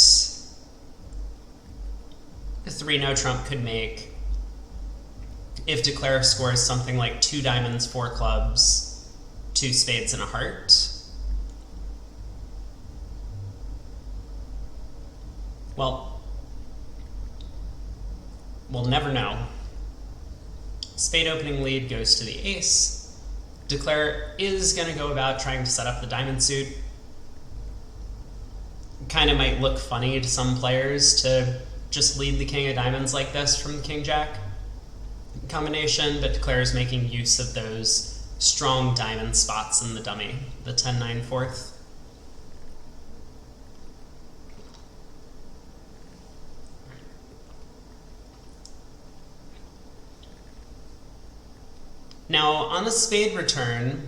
3-no trump could make, if Declare scores something like 2 diamonds, 4 clubs, 2 spades, and a heart. Well, we'll never know. Spade opening lead goes to the ace. Declare is going to go about trying to set up the diamond suit. Kind of might look funny to some players to just lead the king of diamonds like this from the king-jack combination, but Declare is making use of those strong diamond spots in the dummy, the 10-9 fourth. Now, on the spade return,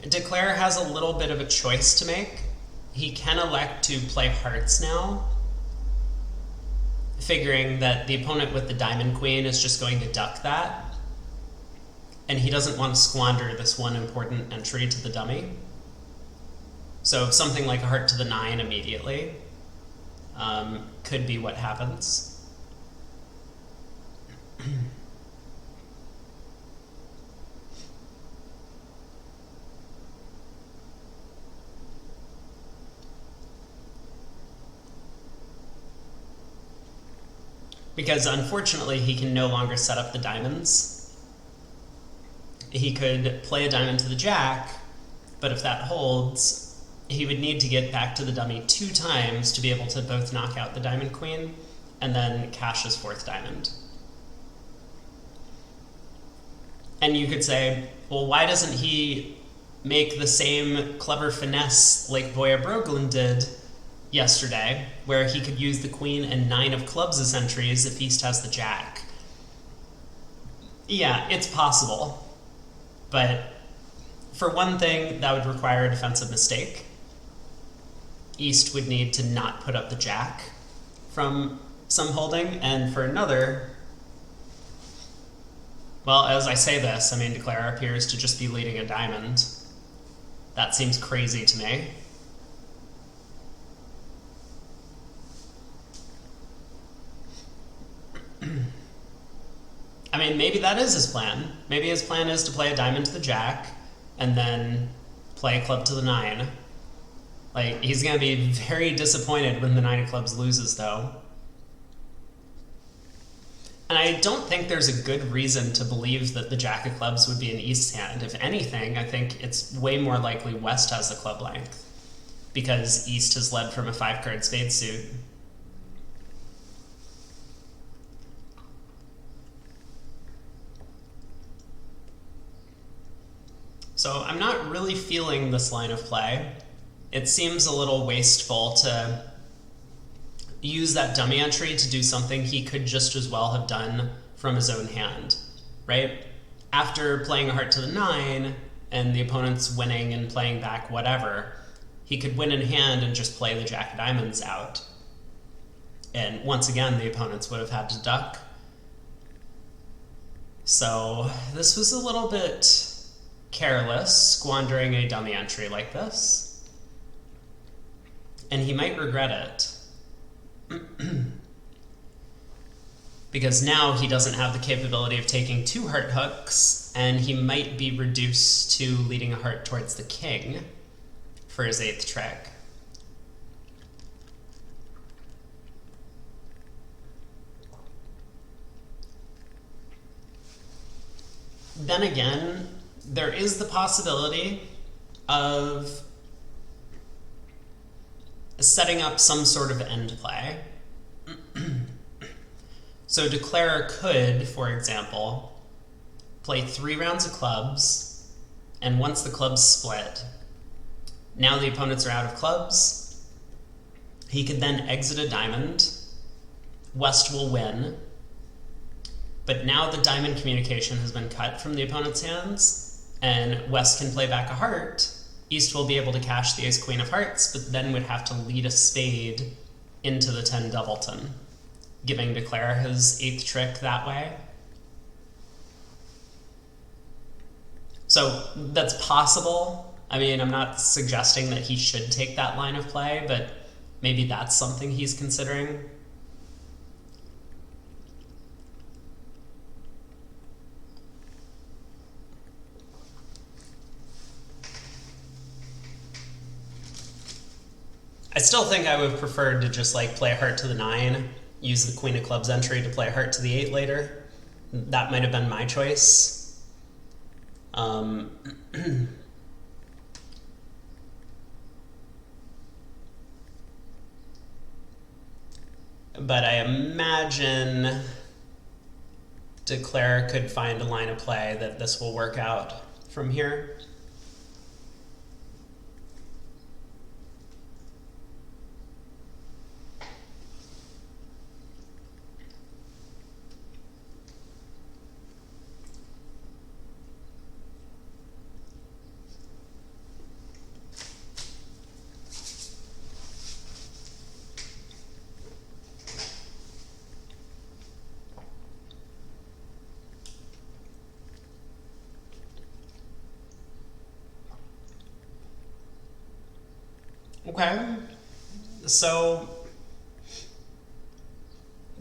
Declare has a little bit of a choice to make. He can elect to play hearts now, figuring that the opponent with the diamond queen is just going to duck that, and he doesn't want to squander this one important entry to the dummy. So something like a heart to the 9 immediately could be what happens. Because unfortunately he can no longer set up the diamonds. He could play a diamond to the jack, but if that holds, he would need to get back to the dummy 2 times to be able to both knock out the diamond queen and then cash his 4th diamond. And you could say, well, why doesn't he make the same clever finesse like Voya Broglin did yesterday, where he could use the queen and 9 of clubs as entries if East has the jack? Yeah, it's possible. But for one thing, that would require a defensive mistake. East would need to not put up the jack from some holding, and for another, well, as I say this, I mean, Declare appears to just be leading a diamond. That seems crazy to me. I mean, maybe that is his plan. Maybe his plan is to play a diamond to the jack and then play a club to the 9. Like, he's going to be very disappointed when the 9 of clubs loses, though. And I don't think there's a good reason to believe that the jack of clubs would be an East's hand. If anything, I think it's way more likely West has the club length, because East has led from a 5-card spade suit. So I'm not really feeling this line of play. It seems a little wasteful to use that dummy entry to do something he could just as well have done from his own hand, right? After playing a heart to the 9 and the opponent's winning and playing back whatever, he could win in hand and just play the jack of diamonds out. And once again, the opponents would have had to duck. So this was a little bit careless, squandering a dummy entry like this. And he might regret it. Because now he doesn't have the capability of taking 2 heart hooks, and he might be reduced to leading a heart towards the king for his 8th trick. Then again, there is the possibility of setting up some sort of end play. So Declarer could, for example, play 3 rounds of clubs, and once the clubs split, now the opponents are out of clubs, he could then exit a diamond, West will win, but now the diamond communication has been cut from the opponent's hands, and West can play back a heart. East will be able to cash the ace-queen of hearts, but then would have to lead a spade into the 10 doubleton, giving Declarer his 8th trick that way. So that's possible. I mean, I'm not suggesting that he should take that line of play, but maybe that's something he's considering. I still think I would have preferred to just like play a heart to the 9, use the queen of clubs entry to play a heart to the 8 later. That might have been my choice. But I imagine Declarer could find a line of play that this will work out from here. Okay, so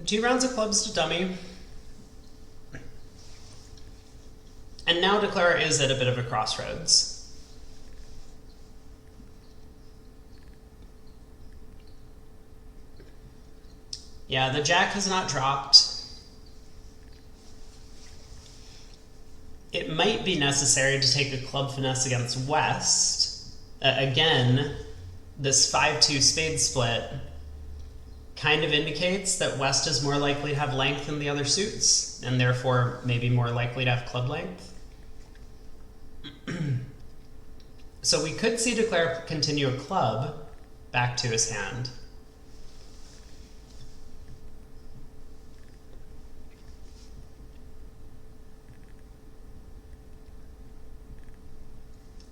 2 rounds of clubs to dummy. And now Declarer is at a bit of a crossroads. Yeah, the jack has not dropped. It might be necessary to take a club finesse against West. Again, this 5-2 spade split kind of indicates that West is more likely to have length than the other suits, and therefore maybe more likely to have club length. So we could see Declarer continue a club back to his hand.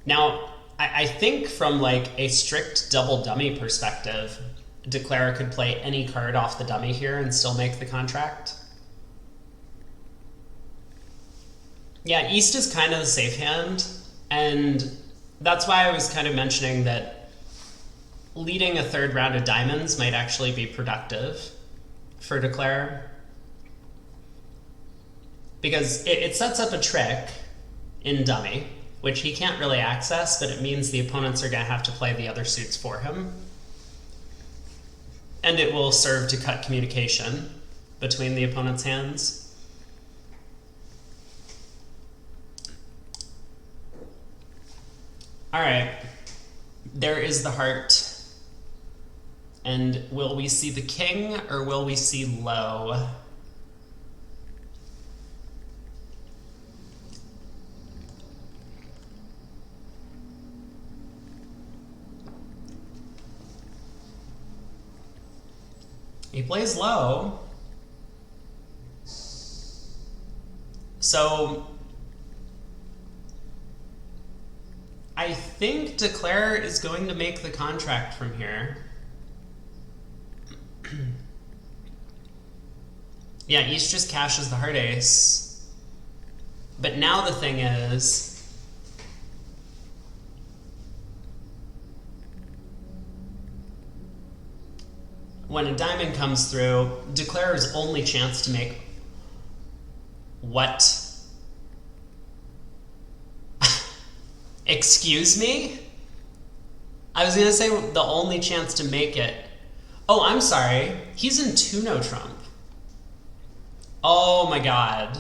Now, I think from like a strict double dummy perspective, Declarer could play any card off the dummy here and still make the contract. Yeah, East is kind of the safe hand, and that's why I was kind of mentioning that leading a 3rd round of diamonds might actually be productive for Declarer. because it sets up a trick in dummy, which he can't really access, but it means the opponents are going to have to play the other suits for him. And it will serve to cut communication between the opponent's hands. All right, there is the heart. And will we see the king or will we see low? He plays low. So I think Declare is going to make the contract from here. Yeah, East just cashes the heart ace. But now the thing is, when a diamond comes through, Declare's only chance to make what? Excuse me? I was going to say the only chance to make it. Oh, I'm sorry. He's in 2-no trump. Oh my god.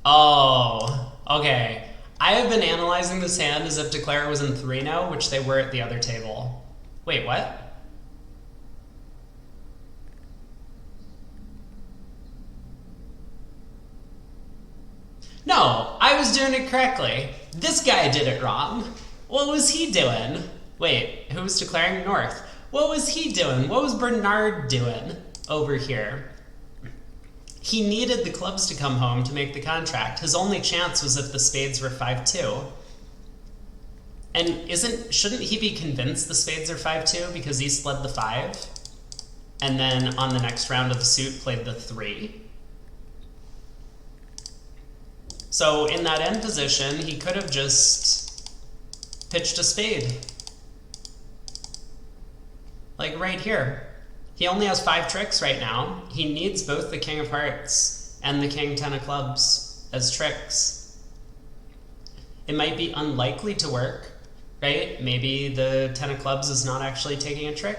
Oh, okay. I have been analyzing this hand as if Declare was in 3-no, which they were at the other table. Wait, what? No, I was doing it correctly. This guy did it wrong. What was he doing? Wait, who was declaring north? What was he doing? What was Bernard doing over here? He needed the clubs to come home to make the contract. His only chance was if the spades were 5-2. And shouldn't he be convinced the spades are 5-2 because East led the 5? And then on the next round of the suit played the 3? So in that end position, he could have just pitched a spade. Like right here. He only has 5 tricks right now. He needs both the king of hearts and the king 10 of clubs as tricks. It might be unlikely to work, right? Maybe the 10 of clubs is not actually taking a trick.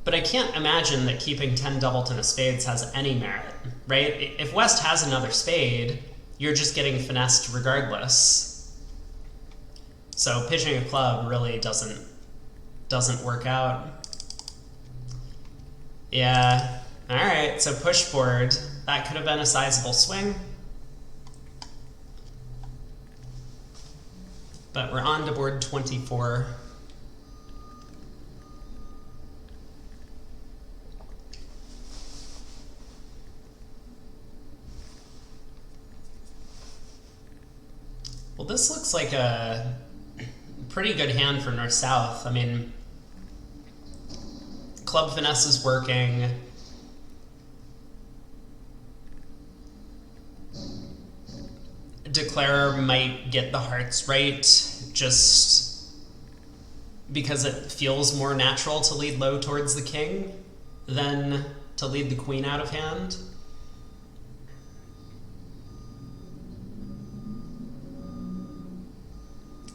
But I can't imagine that keeping 10 double 10 of spades has any merit, right? If West has another spade, you're just getting finessed regardless. So pitching a club really doesn't work out. Yeah, all right, so push board. That could have been a sizable swing. But we're on to board 24. Well, this looks like a pretty good hand for north-south. I mean, club finesse is working. Declare might get the hearts right just because it feels more natural to lead low towards the king than to lead the queen out of hand.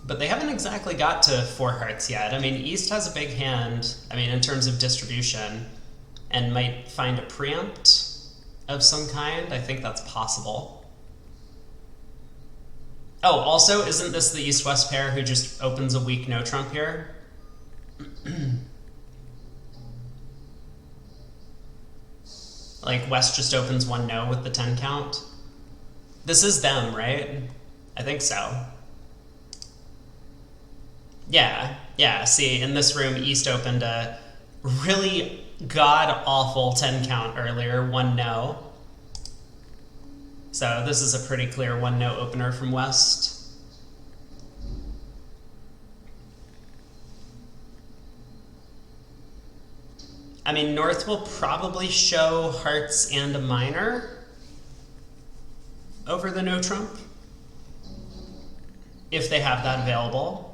But they haven't exactly got to 4 hearts yet. I mean, East has a big hand, I mean, in terms of distribution, and might find a preempt of some kind. I think that's possible. Oh, also, isn't this the East-West pair who just opens a weak no-trump here? Like, West just opens 1 no with the 10 count? This is them, right? I think so. Yeah, see, in this room, East opened a really god-awful 10 count earlier, 1 no. So this is a pretty clear 1 no opener from West. I mean, North will probably show hearts and a minor over the no trump, if they have that available.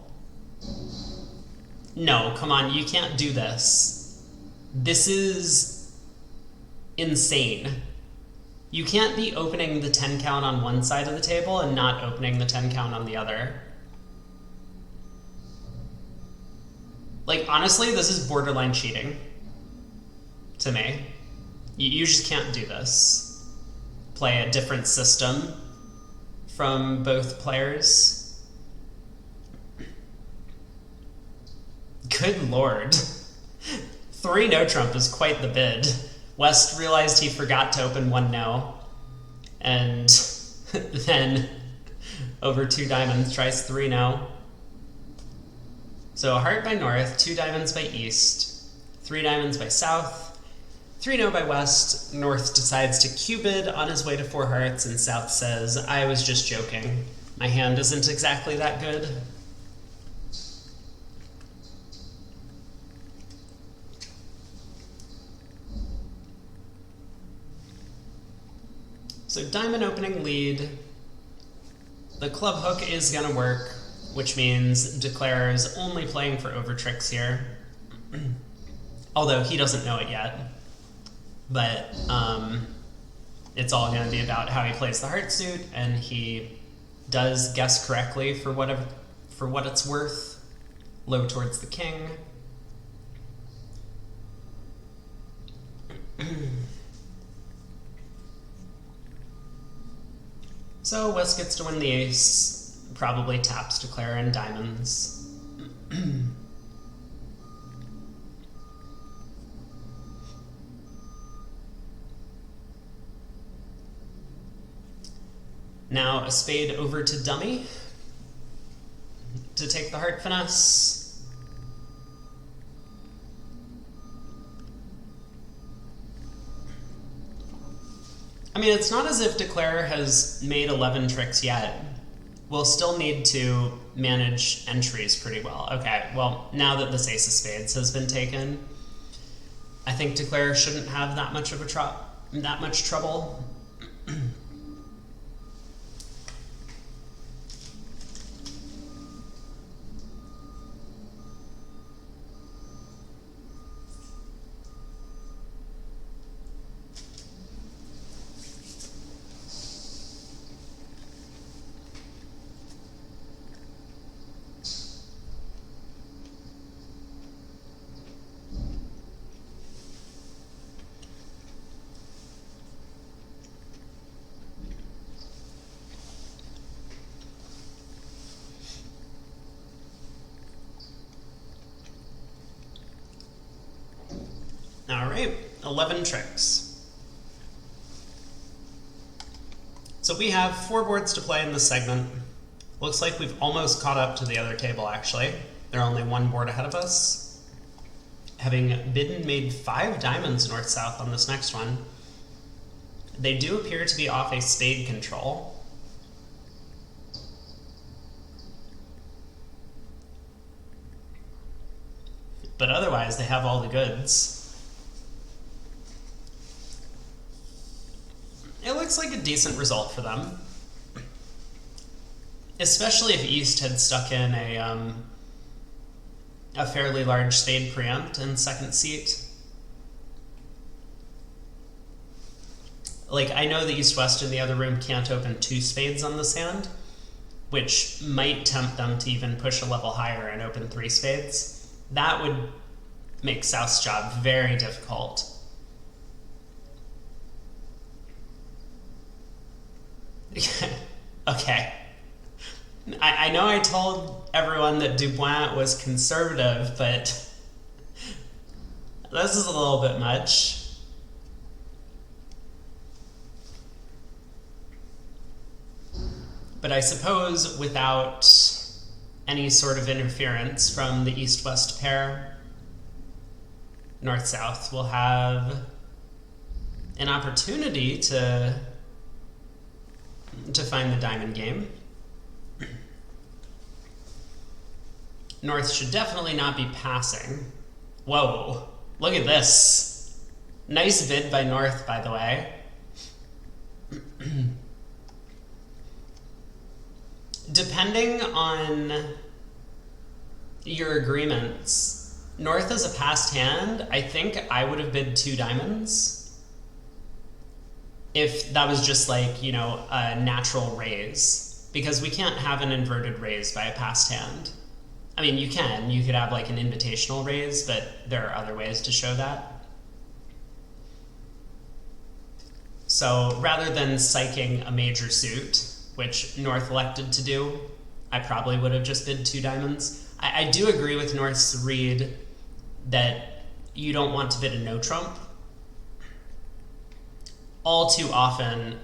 No, come on, you can't do this. This is insane. You can't be opening the 10 count on one side of the table and not opening the 10 count on the other. Like, honestly, this is borderline cheating to me. You just can't do this. Play a different system from both players. Good lord. 3 no trump is quite the bid. West realized he forgot to open 1 no, and then over 2 diamonds tries 3 no. So a heart by North, 2 diamonds by East, 3 diamonds by South, 3 no by West. North decides to Cupid on his way to 4 hearts, and South says, I was just joking. My hand isn't exactly that good. So diamond opening lead. The club hook is gonna work, which means Declare is only playing for over tricks here. Although he doesn't know it yet. But it's all gonna be about how he plays the heart suit, and he does guess correctly for what it's worth. Low towards the king. So West gets to win the ace, probably taps Declare in diamonds. Now a spade over to dummy to take the heart finesse. I mean, it's not as if Declare has made 11 tricks yet. We'll still need to manage entries pretty well. Okay, well, now that this ace of spades has been taken, I think Declare shouldn't have that much of that much trouble. All right, 11 tricks. So we have 4 boards to play in this segment. Looks like we've almost caught up to the other table, actually. They're only 1 board ahead of us. Having bidden made 5 diamonds north-south on this next one. They do appear to be off a spade control. But otherwise, they have all the goods. It looks like a decent result for them. Especially if East had stuck in a fairly large spade preempt in second seat. Like, I know the East-West in the other room can't open 2 spades on this hand, which might tempt them to even push a level higher and open 3 spades. That would make South's job very difficult. Okay. I know I told everyone that Dubois was conservative, but this is a little bit much. But I suppose without any sort of interference from the East-West pair, North-South will have an opportunity to find the diamond game. North should definitely not be passing. Whoa, look at this. Nice bid by North, by the way. Depending on your agreements, North is a passed hand. I think I would have bid 2 diamonds. if that was just like, you know, a natural raise, because we can't have an inverted raise by a passed hand. I mean, you could have like an invitational raise, but there are other ways to show that. So rather than psyching a major suit, which North elected to do, I probably would have just bid 2 diamonds. I do agree with North's read that you don't want to bid a no trump. All too often,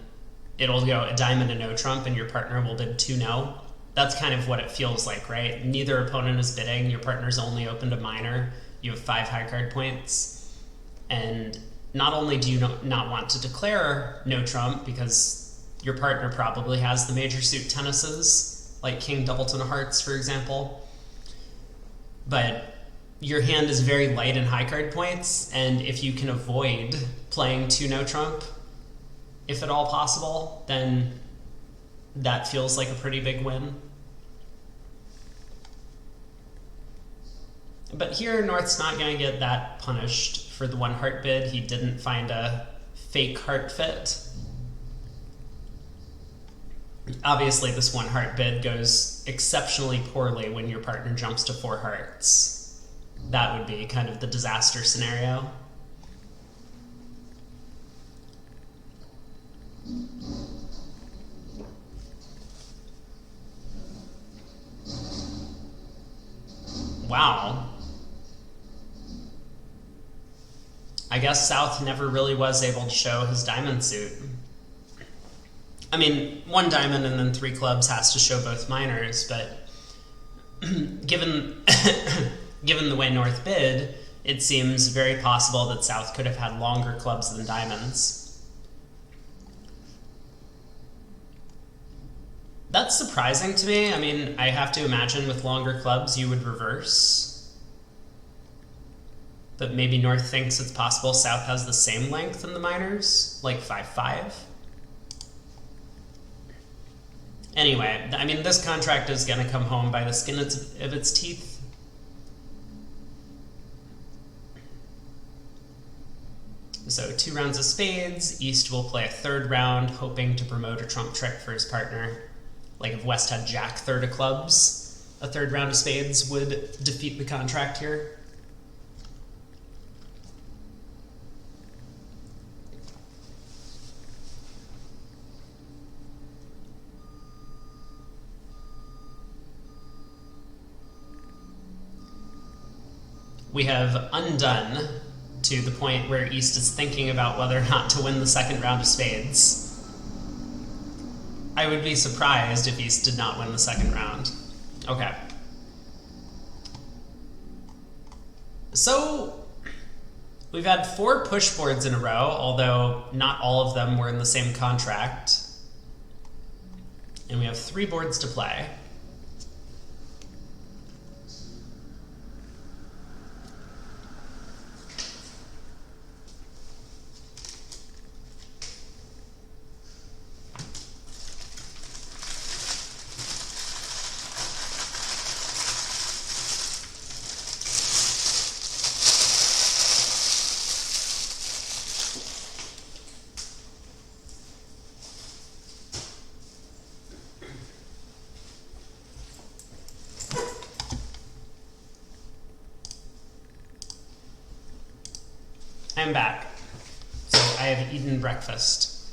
it'll go a diamond, a no trump, and your partner will bid 2 no. That's kind of what it feels like, right? Neither opponent is bidding. Your partner's only opened a minor. You have 5 high card points. And not only do you not want to declare no trump because your partner probably has the major suit tennises, like King Doubleton of Hearts, for example, but your hand is very light in high card points, and if you can avoid playing 2 no trump, if at all possible, then that feels like a pretty big win. But here, North's not going to get that punished for the 1 heart bid. He didn't find a fake heart fit. Obviously, this 1 heart bid goes exceptionally poorly when your partner jumps to 4 hearts. That would be kind of the disaster scenario. Wow. I guess South never really was able to show his diamond suit. I mean, 1 diamond and then 3 clubs has to show both minors, but given given the way North bid, it seems very possible that South could have had longer clubs than diamonds. That's surprising to me. I mean, I have to imagine with longer clubs you would reverse. But maybe North thinks it's possible South has the same length in the minors, like 5-5. Anyway, I mean, this contract is going to come home by the skin of its teeth. So 2 rounds of spades. East will play a 3rd round, hoping to promote a trump trick for his partner. Like if West had Jack 3rd of clubs, a 3rd round of spades would defeat the contract here. We have undone to the point where East is thinking about whether or not to win the 2nd round of spades. I would be surprised if East did not win the 2nd round. Okay. So, we've had 4 push boards in a row, although not all of them were in the same contract. And we have 3 boards to play. I'm back. So I have eaten breakfast.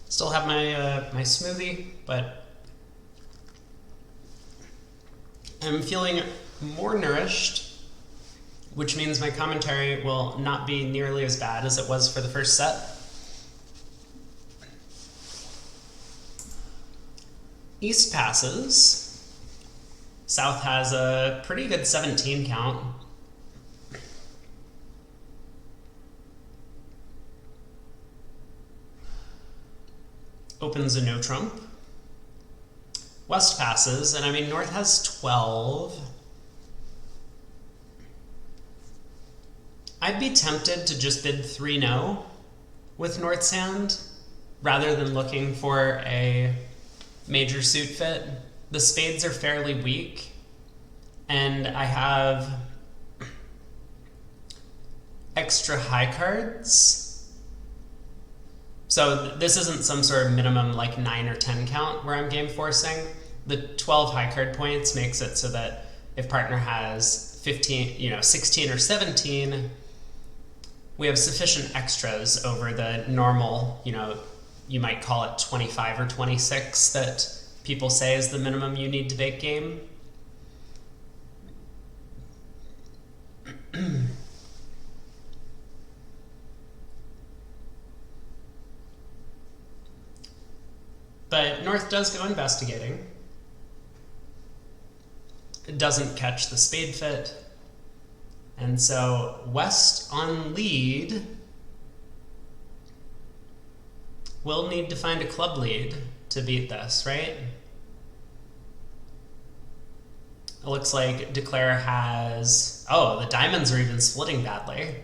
Still have my my smoothie, but I'm feeling more nourished, which means my commentary will not be nearly as bad as it was for the first set. East passes. South has a pretty good 17 count. Opens a no trump. West passes, and I mean, North has 12. I'd be tempted to just bid 3 no with North's hand, rather than looking for a major suit fit. The spades are fairly weak, and I have extra high cards. So this isn't some sort of minimum like 9 or 10 count where I'm game forcing. The 12 high card points makes it so that if partner has 15, 16 or 17, we have sufficient extras over the normal, you might call it 25 or 26 that people say is the minimum you need to bake game. But North does go investigating. It doesn't catch the spade fit. And so West on lead will need to find a club lead to beat this, right? It looks like Declare has... Oh, the diamonds are even splitting badly.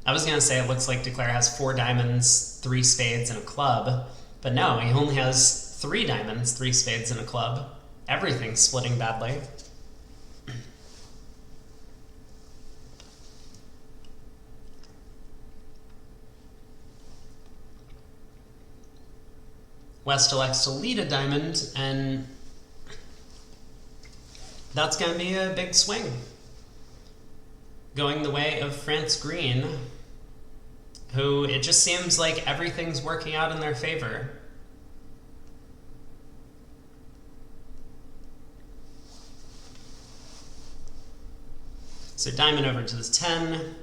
I was going to say it looks like Declare has 4 diamonds, 3 spades, and a club. But no, he only has 3 diamonds, 3 spades, and a club. Everything's splitting badly. West elects to lead a diamond, and that's going to be a big swing. Going the way of France Green, who it just seems like everything's working out in their favor. So diamond over to the 10.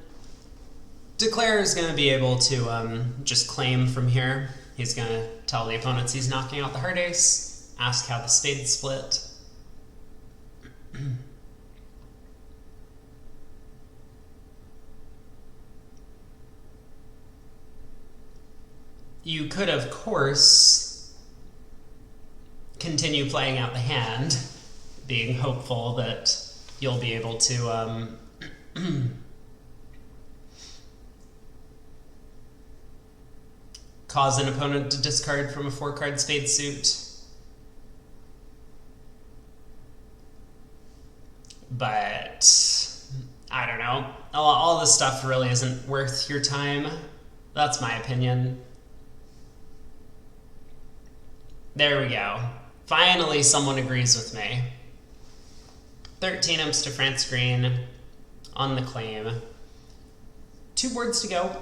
Declare is going to be able to just claim from here. He's going to tell the opponents he's knocking out the heart ace, ask how the spade split. You could, of course, continue playing out the hand, being hopeful that you'll be able to cause an opponent to discard from a 4-card spade suit. But I don't know. All this stuff really isn't worth your time. That's my opinion. There we go. Finally, someone agrees with me. 13 imps to France Green on the claim. 2 boards to go.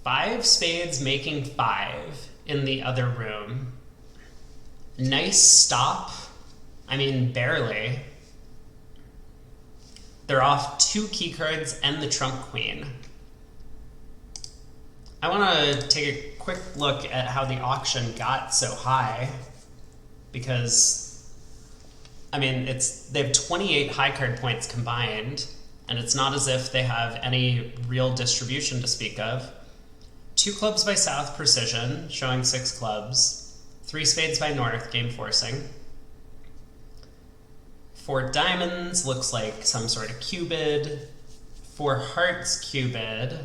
5 spades making 5 in the other room. Nice stop. I mean, barely. They're off 2 key cards and the trump queen. I want to take a quick look at how the auction got so high, because, I mean, they have 28 high card points combined, and it's not as if they have any real distribution to speak of. 2 clubs by South, precision, showing 6 clubs. 3 spades by North, game forcing. 4 diamonds, looks like some sort of cupid. 4 hearts, cupid.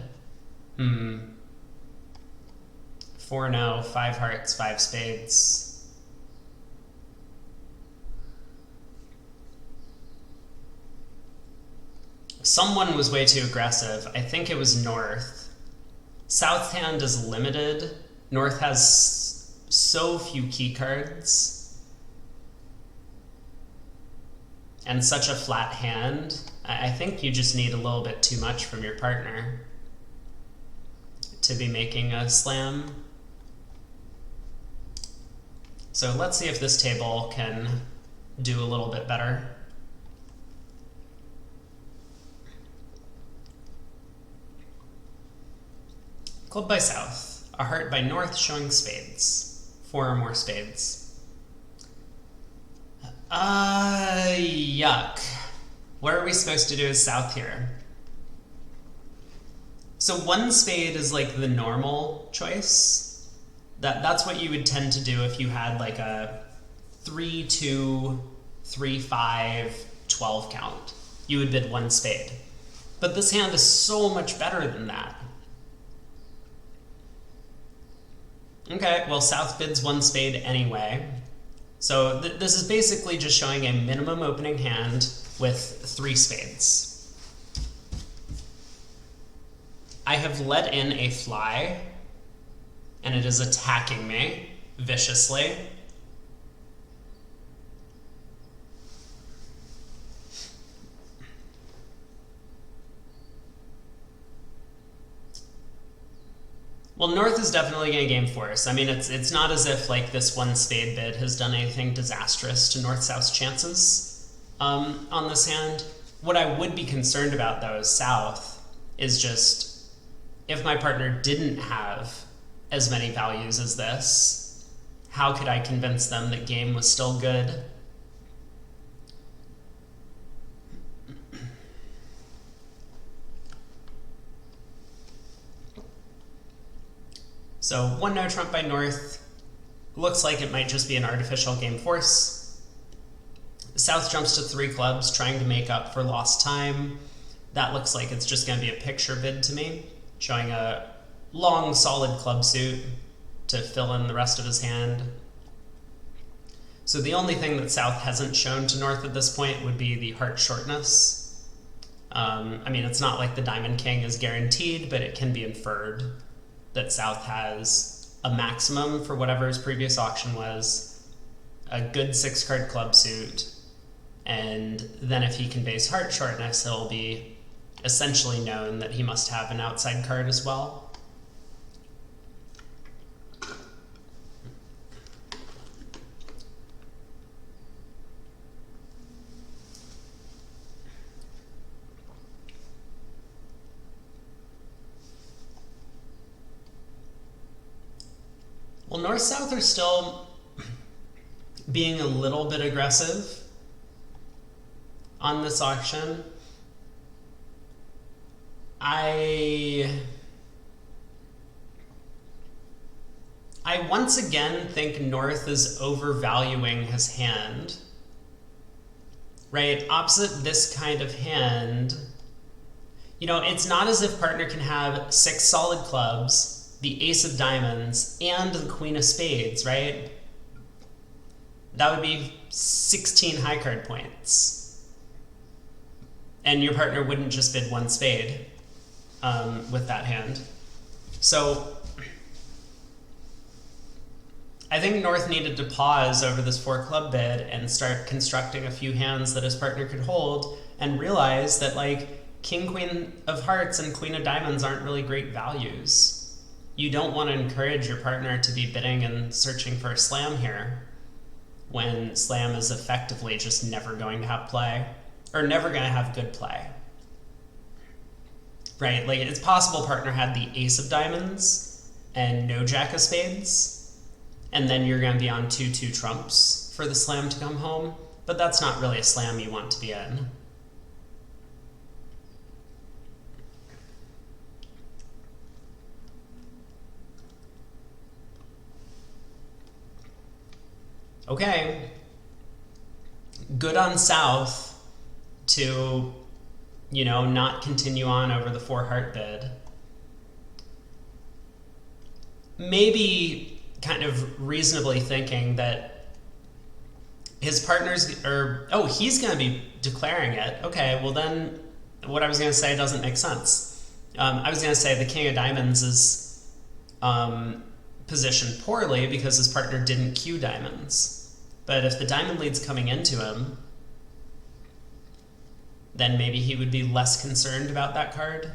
4 no, 5 hearts, 5 spades. Someone was way too aggressive. I think it was North. South's hand is limited. North has so few key cards and such a flat hand. I think you just need a little bit too much from your partner to be making a slam. So let's see if this table can do a little bit better. Club by South, a heart by North showing spades. 4 or more spades. Yuck. What are we supposed to do as South here? So 1 spade is like the normal choice. That's what you would tend to do if you had like a 3-2, 3-5, 12 count. You would bid 1 spade. But this hand is so much better than that. Okay, well, South bids 1 spade anyway. So this is basically just showing a minimum opening hand with 3 spades. I have let in a fly, and it is attacking me viciously. Well, North is definitely going to game force. I mean, it's not as if like this one spade bid has done anything disastrous to North-South's chances on this hand. What I would be concerned about, though, is South is just if my partner didn't have as many values as this, how could I convince them that game was still good? So 1-no trump by North. Looks like it might just be an artificial game force. South jumps to 3 clubs, trying to make up for lost time. That looks like it's just going to be a picture bid to me, showing a long, solid club suit to fill in the rest of his hand. So the only thing that South hasn't shown to North at this point would be the heart shortness. I mean, it's not like the Diamond King is guaranteed, but it can be inferred that South has a maximum for whatever his previous auction was, a good 6-card club suit, and then if he conveys heart shortness, it'll be essentially known that he must have an outside card as well. Well, North-South are still being a little bit aggressive on this auction. I once again think North is overvaluing his hand. Right? Opposite this kind of hand, you know, it's not as if partner can have 6 solid clubs, the ace of diamonds, and the queen of spades, right? That would be 16 high card points. And your partner wouldn't just bid 1 spade with that hand. So I think North needed to pause over this 4 club bid and start constructing a few hands that his partner could hold and realize that like king, queen of hearts and queen of diamonds aren't really great values. You don't want to encourage your partner to be bidding and searching for a slam here when slam is effectively just never going to have play or never going to have good play. Right? Like it's possible partner had the ace of diamonds and no jack of spades, and then you're going to be on 2-2 trumps for the slam to come home, but that's not really a slam you want to be in. Okay, good on South to, you know, not continue on over the 4 heart bid. Maybe kind of reasonably thinking that his partner's, he's going to be declaring it. Okay, well then what I was going to say doesn't make sense. I was going to say the king of diamonds is positioned poorly because his partner didn't cue diamonds. But if the diamond lead's coming into him, then maybe he would be less concerned about that card.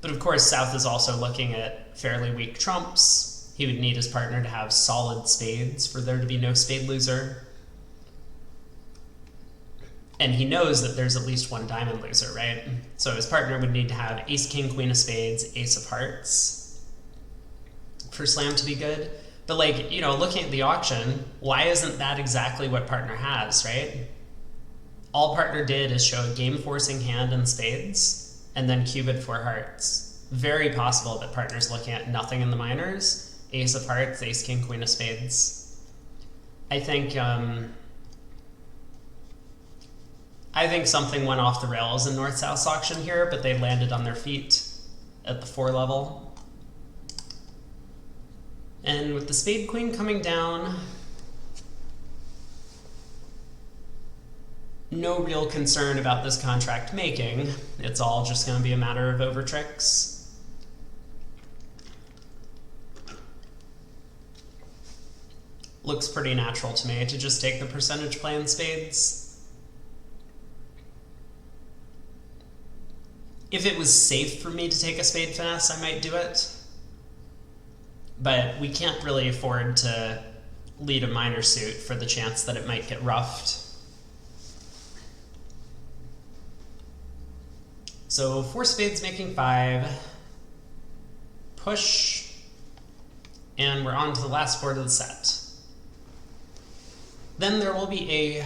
But of course, South is also looking at fairly weak trumps. He would need his partner to have solid spades for there to be no spade loser. And he knows that there's at least 1 diamond loser, right? So his partner would need to have ace, king, queen of spades, ace of hearts for slam to be good. But like, you know, looking at the auction, why isn't that exactly what partner has, right? All partner did is show a game-forcing hand in spades, and then cue bid 4 hearts. Very possible that partner's looking at nothing in the minors, ace of hearts, ace, king, queen of spades. I think something went off the rails in North-South's auction here, but they landed on their feet at the 4 level. And with the spade queen coming down, no real concern about this contract making. It's all just going to be a matter of over tricks. looks pretty natural to me to just take the percentage play in spades. If it was safe for me to take a spade finesse, I might do it. But we can't really afford to lead a minor suit for the chance that it might get roughed. So 4 spades making 5. Push. And we're on to the last board of the set. Then there will be a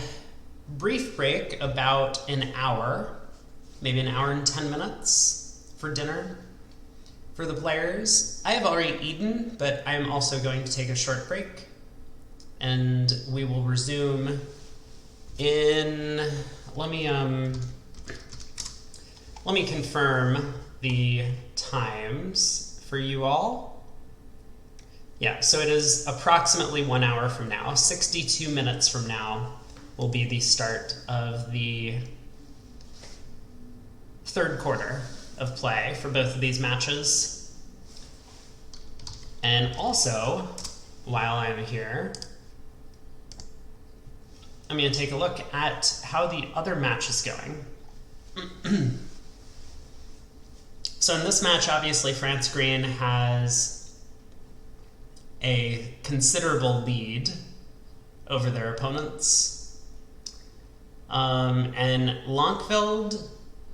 brief break, about an hour, maybe an hour and 10 minutes for dinner for the players. I have already eaten, but I'm also going to take a short break. And we will resume in, let me confirm the times for you all. Yeah, so it is approximately 1 hour from now. 62 minutes from now will be the start of the third quarter of play for both of these matches. And also, while I'm here, I'm going to take a look at how the other match is going. So in this match, obviously, France Green has a considerable lead over their opponents. And Lankveld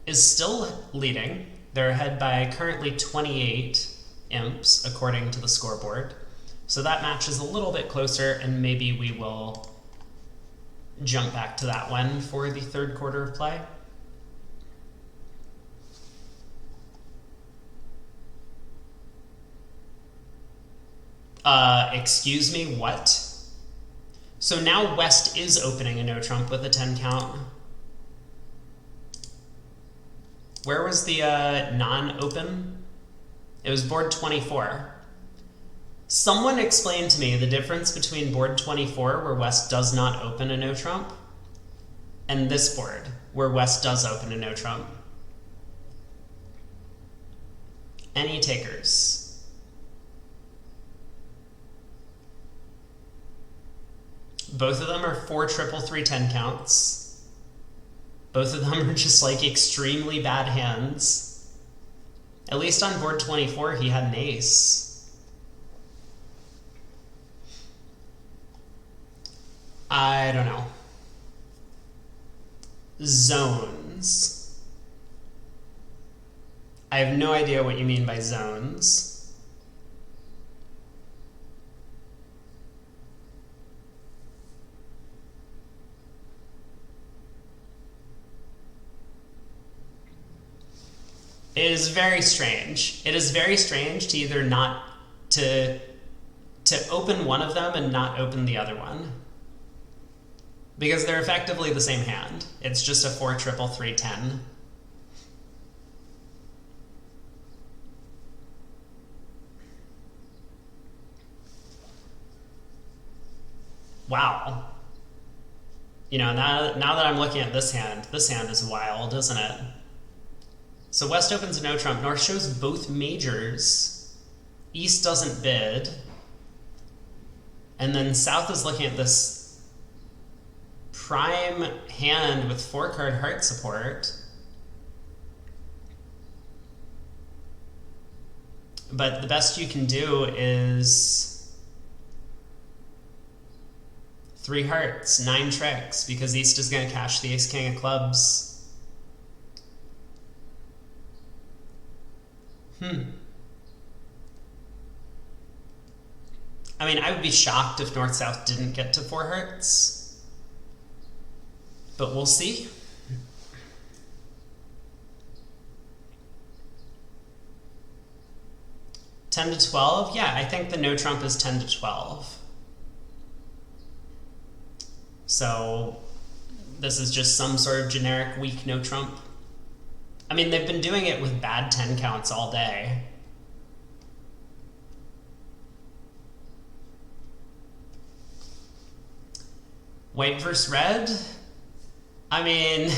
is still leading. They're ahead by currently 28 imps, according to the scoreboard. So that match is a little bit closer, and maybe we will jump back to that one for the third quarter of play. Excuse me, what? So now West is opening a no trump with a 10 count. Where was the non-open? It was board 24. Someone explained to me the difference between board 24, where West does not open a no trump, and this board, where West does open a no trump. Any takers? Both of them are 4 triple 3 10 counts. Both of them are just like extremely bad hands. At least on board 24, he had an ace. I don't know. Zones. I have no idea what you mean by zones. It is very strange. It is very strange to either not to open one of them and not open the other one, because they're effectively the same hand. It's just a 4 triple 3 10. Wow. You know, now that I'm looking at this hand is wild, isn't it? So West opens a no trump. North shows both majors. East doesn't bid. And then South is looking at this prime hand with 4-card heart support. But the best you can do is 3 hearts, 9 tricks, because East is going to cash the ace king of clubs. I mean, I would be shocked if North-South didn't get to 4 hearts. But we'll see. $10 to 12? Yeah, I think the no trump is 10 to 12. So this is just some sort of generic weak no trump. I mean, they've been doing it with bad 10 counts all day. White versus red? I mean,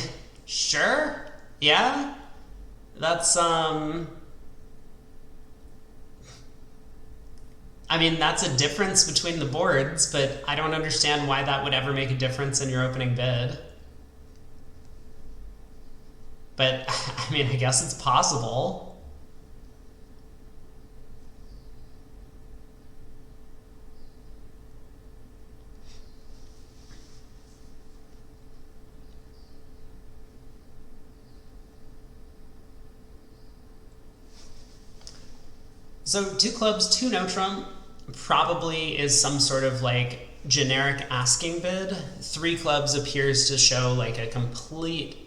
sure, yeah. That's I mean, that's a difference between the boards, but I don't understand why that would ever make a difference in your opening bid. But, I mean, I guess it's possible. So 2 clubs, 2 no trump probably is some sort of like generic asking bid. 3 clubs appears to show like a complete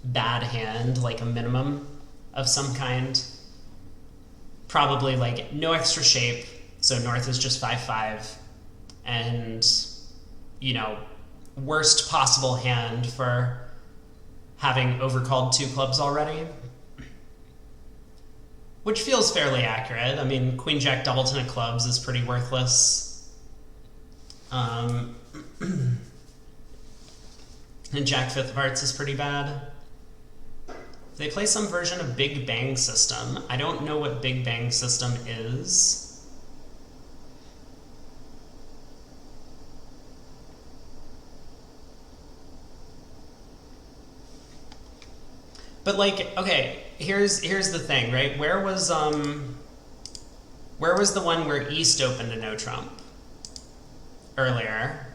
bad hand, like a minimum of some kind. Probably like no extra shape, so north is just 5-5, and you know, worst possible hand for having overcalled 2 clubs already. Which feels fairly accurate. I mean, Queen Jack doubleton of clubs is pretty worthless. And Jack fifth of hearts is pretty bad. They play some version of Big Bang System. I don't know what Big Bang System is. But like, okay, here's the thing, right? Where was the one where East opened a no trump earlier?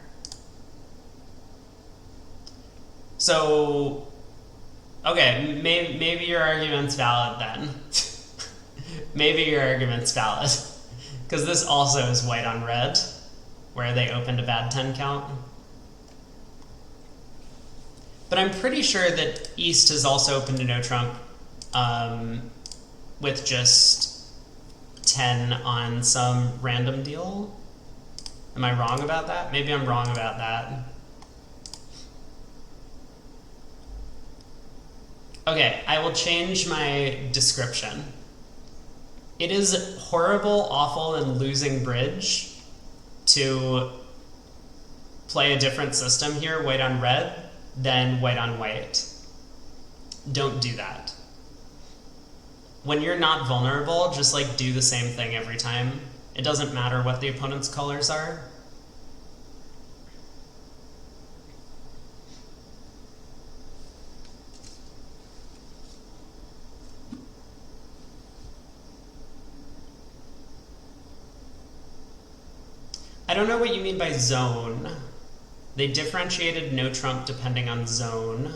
So, okay, maybe your argument's valid then. Maybe your argument's valid. Because this also is white on red, where they opened a bad 10 count. But I'm pretty sure that East has also opened a no trump with just 10 on some random deal. Am I wrong about that? Maybe I'm wrong about that. Okay, I will change my description. It is horrible, awful, and losing bridge to play a different system here, white on red, than white on white. Don't do that. When you're not vulnerable, just like do the same thing every time. It doesn't matter what the opponent's colors are. I don't know what you mean by zone. They differentiated no trump depending on zone.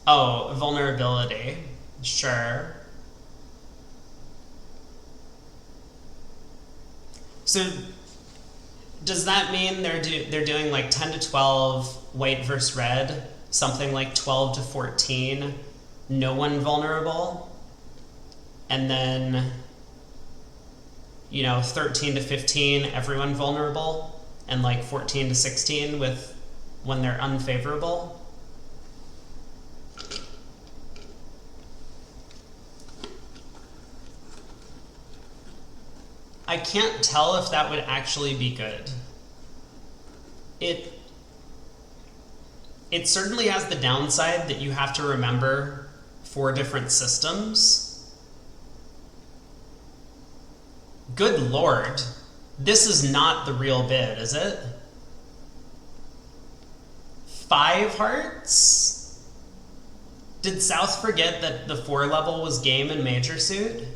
Oh, vulnerability. Sure. So does that mean they're doing like 10 to 12 white versus red, something like 12 to 14, no one vulnerable, and then, you know, 13 to 15, everyone vulnerable, and like 14 to 16 with when they're unfavorable? I can't tell if that would actually be good. It certainly has the downside that you have to remember 4 different systems. Good lord. This is not the real bid, is it? 5 hearts? Did South forget that the 4 level was game and major suit?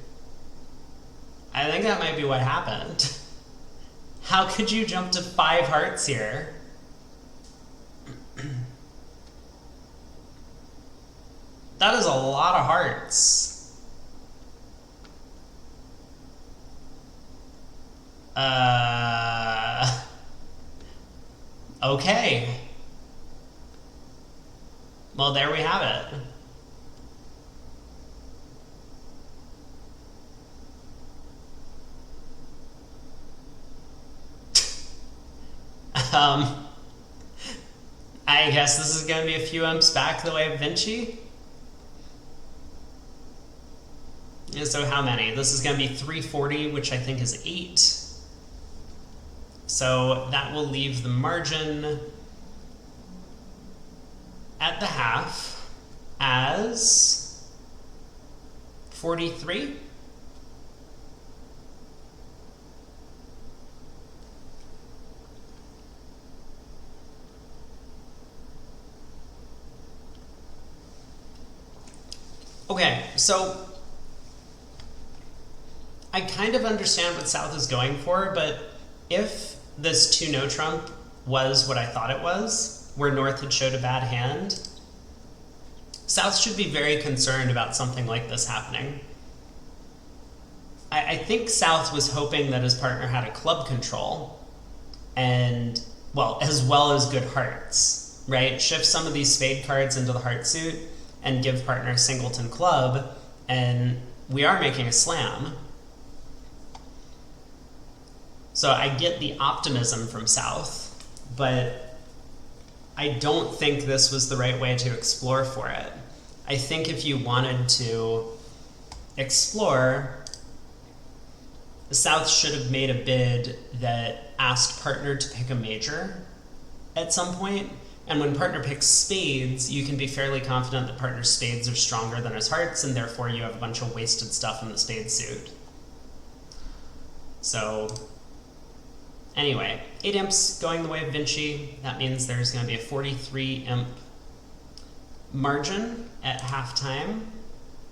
I think that might be what happened. How could you jump to 5 hearts here? That is a lot of hearts. Okay. Well, there we have it. I guess this is going to be a few umps back the way of Vinci. So how many? This is going to be 340, which I think is 8. So that will leave the margin at the half as 43. Okay, so I kind of understand what South is going for, but if this 2-no trump was what I thought it was, where North had showed a bad hand, South should be very concerned about something like this happening. I think South was hoping that his partner had a club control and, well as good hearts, right? Shift some of these spade cards into the heart suit and give partner a singleton club, and we are making a slam. So I get the optimism from South, but I don't think this was the right way to explore for it. I think if you wanted to explore, South should have made a bid that asked partner to pick a major at some point. And when partner picks spades, you can be fairly confident that partner's spades are stronger than his hearts, and therefore you have a bunch of wasted stuff in the spade suit. So anyway, 8 imps going the way of Vinci. That means there's going to be a 43 imp margin at halftime.